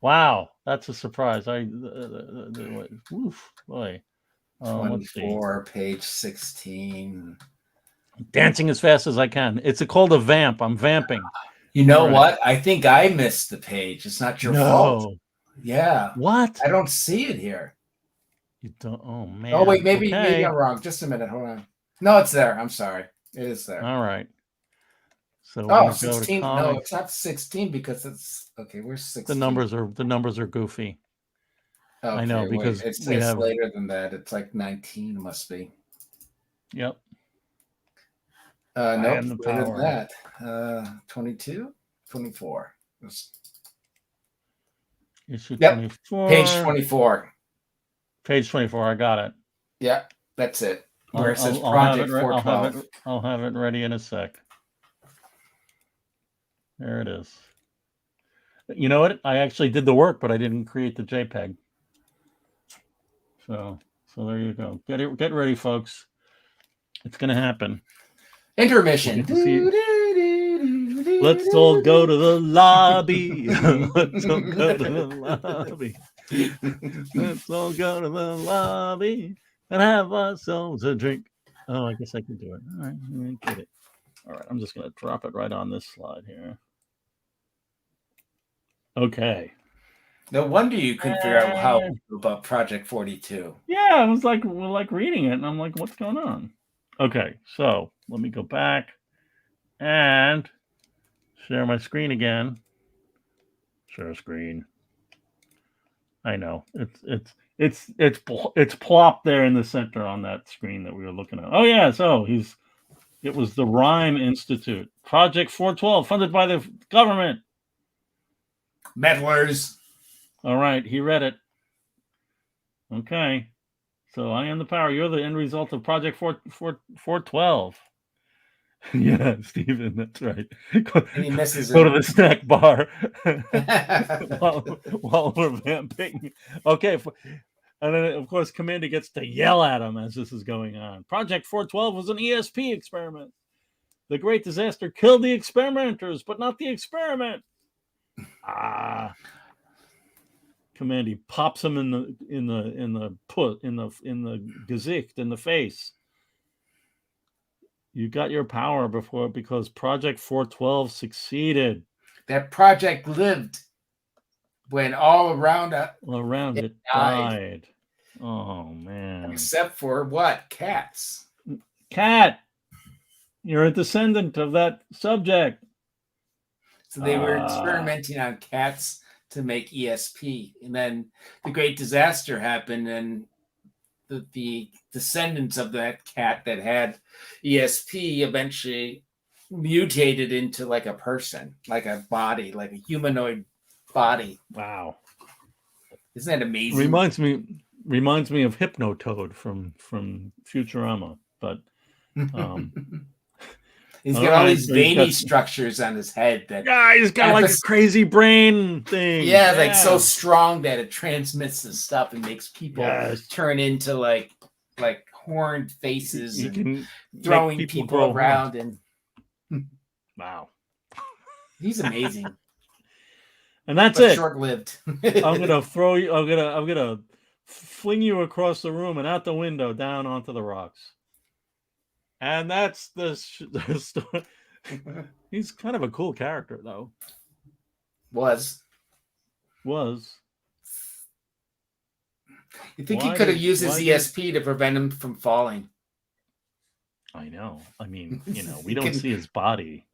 Wow, that's a surprise. Oof, boy. 24, page 16. Dancing as fast as I can. It's called a vamp. I'm vamping. You know what? I think I missed the page. It's not your fault. Yeah. What? I don't see it here. You don't? Oh man. Oh wait, maybe I'm wrong. Just a minute. Hold on. No, it's there. I'm sorry. It is there. All right. So 16. No, it's not 16 because it's okay. We're 16. The numbers are goofy. Okay, I know because it's later than that. It's like 19. It must be. Yep. Nope, later than that. 22, 24. Issue 24. Page 24. Page 24. I got it. Yeah, that's it. Where it says Project 412. I'll have it ready in a sec. There it is. You know what? I actually did the work, but I didn't create the JPEG. So there you go. Get ready, folks. It's gonna happen. Intermission. Let's all go to the lobby. Let's all go to the lobby. Let's all go to the lobby and have ourselves a drink. Oh, I guess I can do it. All right, let me get it. All right, I'm just gonna drop it right on this slide here. Okay. No wonder you couldn't figure out how to do about Project 42. Yeah, I was like, reading it, and I'm like, what's going on? Okay, so let me go back and share my screen again. Share screen. I know it's plopped there in the center on that screen that we were looking at. Oh yeah, so it was the Rhyme Institute, Project 412, funded by the government. Meddlers. All right, he read it. Okay, so I am the power. You're the end result of Project 412. Yeah, Stephen, that's right. And he misses Go to the snack bar while we're vamping. Okay, and then of course Kamandi gets to yell at him as this is going on. Project 412 was an ESP experiment. The Great Disaster killed the experimenters, but not the experiment. Kamandi pops him in the Gesicht, in the face. You got your power because Project 412 succeeded. That project lived when all around it died. Oh man! Except for what? Cats. Cat, you're a descendant of that subject. So they were experimenting on cats to make ESP, and then the Great Disaster happened, and the descendants of that cat that had ESP eventually mutated into like a person, like a body, like a humanoid body. Wow. Isn't that amazing? Reminds me of Hypnotoad from Futurama, but he's got all these veiny structures on his head that he's got like a crazy brain thing. Yeah, like so strong that it transmits the stuff and makes people turn into like horned faces and throwing people around and wow. He's amazing. And that's it. Short-lived. I'm gonna fling you across the room and out the window down onto the rocks. And that's the story. He's kind of a cool character, though. Was. You think he could have used his ESP to prevent him from falling? I know. I mean, we don't see his body.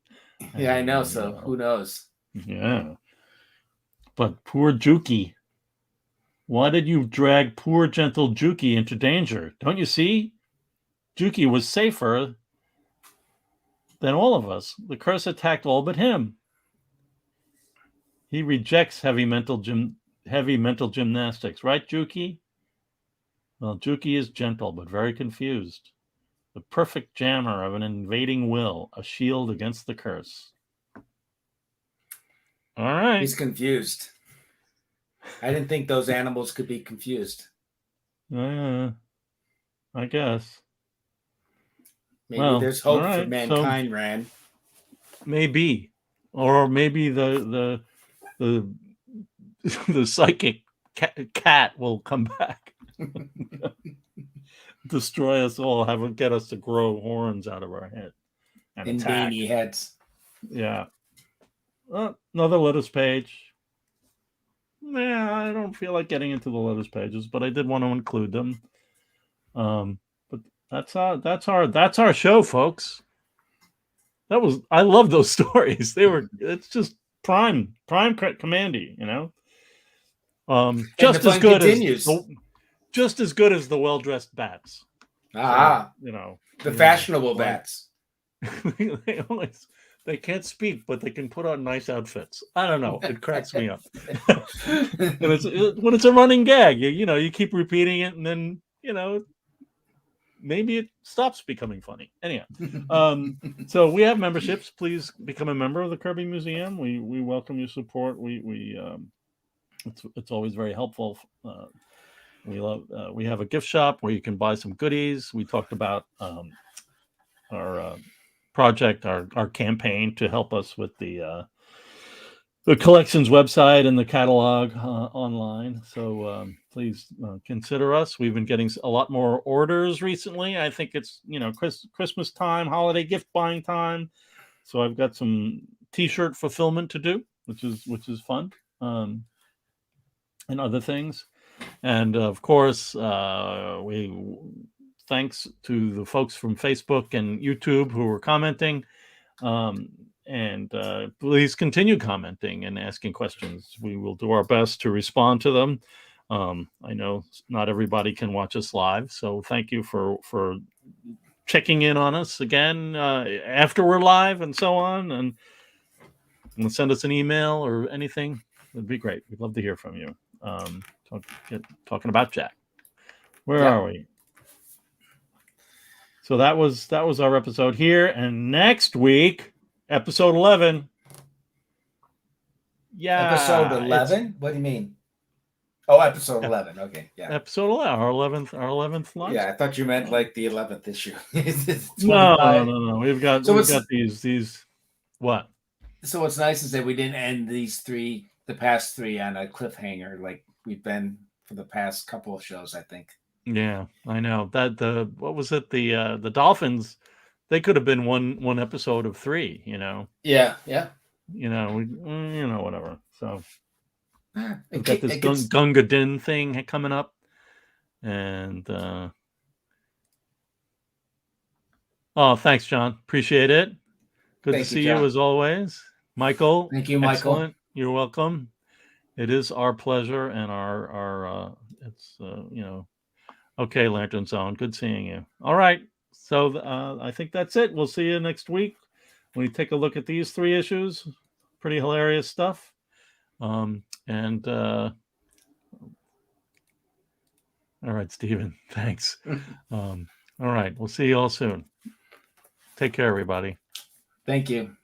Yeah, I know. So who knows? Yeah. But poor Juki. Why did you drag poor gentle Juki into danger? Don't you see? Juki was safer than all of us. The curse attacked all but him. He rejects heavy mental gymnastics, right, Juki? Well, Juki is gentle but very confused. The perfect jammer of an invading will, a shield against the curse. All right. He's confused. I didn't think those animals could be confused. I guess. Maybe there's hope for mankind, Rand. Maybe. Or maybe the psychic cat will come back. Destroy us all, get us to grow horns out of our head. And veiny heads. Yeah. Another letters page. Yeah, I don't feel like getting into the letters pages, but I did want to include them. But that's our show, folks. I love those stories. It's just prime Kamandi, just as good as the well-dressed bats. The fashionable bats. They can't speak, but they can put on nice outfits. I don't know. It cracks me up. And when it's a running gag, you keep repeating it, and then maybe it stops becoming funny. Anyhow, so we have memberships. Please become a member of the Kirby Museum. We welcome your support. It's always very helpful. We have a gift shop where you can buy some goodies. We talked about our project, our campaign to help us with the collections website and the catalog online. So please consider us. We've been getting a lot more orders recently. I think it's Christmas time, holiday gift buying time. So I've got some T-shirt fulfillment to do, which is fun, and other things. And of course, thanks to the folks from Facebook and YouTube who were commenting. And please continue commenting and asking questions. We will do our best to respond to them. I know not everybody can watch us live, so thank you for checking in on us again after we're live and so on. And send us an email or anything. It'd be great. We'd love to hear from you. Talking about Jack. Where are we? So that was our episode here, and next week, episode 11. Yeah, episode 11. What do you mean? Oh, episode 11. Okay, yeah. Episode 11, our 11th launch. Yeah, I thought you meant like the 11th issue. No. We've got these. What? So what's nice is that we didn't end the past three on a cliffhanger like we've been for the past couple of shows, I think. Yeah, I know that what was it? The Dolphins, they could have been one episode of 3, Yeah. Whatever. So we've got this Gunga Din thing coming up, and thanks, John. Appreciate it. Good to see you as always, Michael. Thank you, Michael. Excellent. You're welcome. It is our pleasure and our it's Okay, Lantern Zone. Good seeing you. All right. So I think that's it. We'll see you next week. We take a look at these 3 issues. Pretty hilarious stuff. All right, Stephen. Thanks. All right. We'll see you all soon. Take care, everybody. Thank you.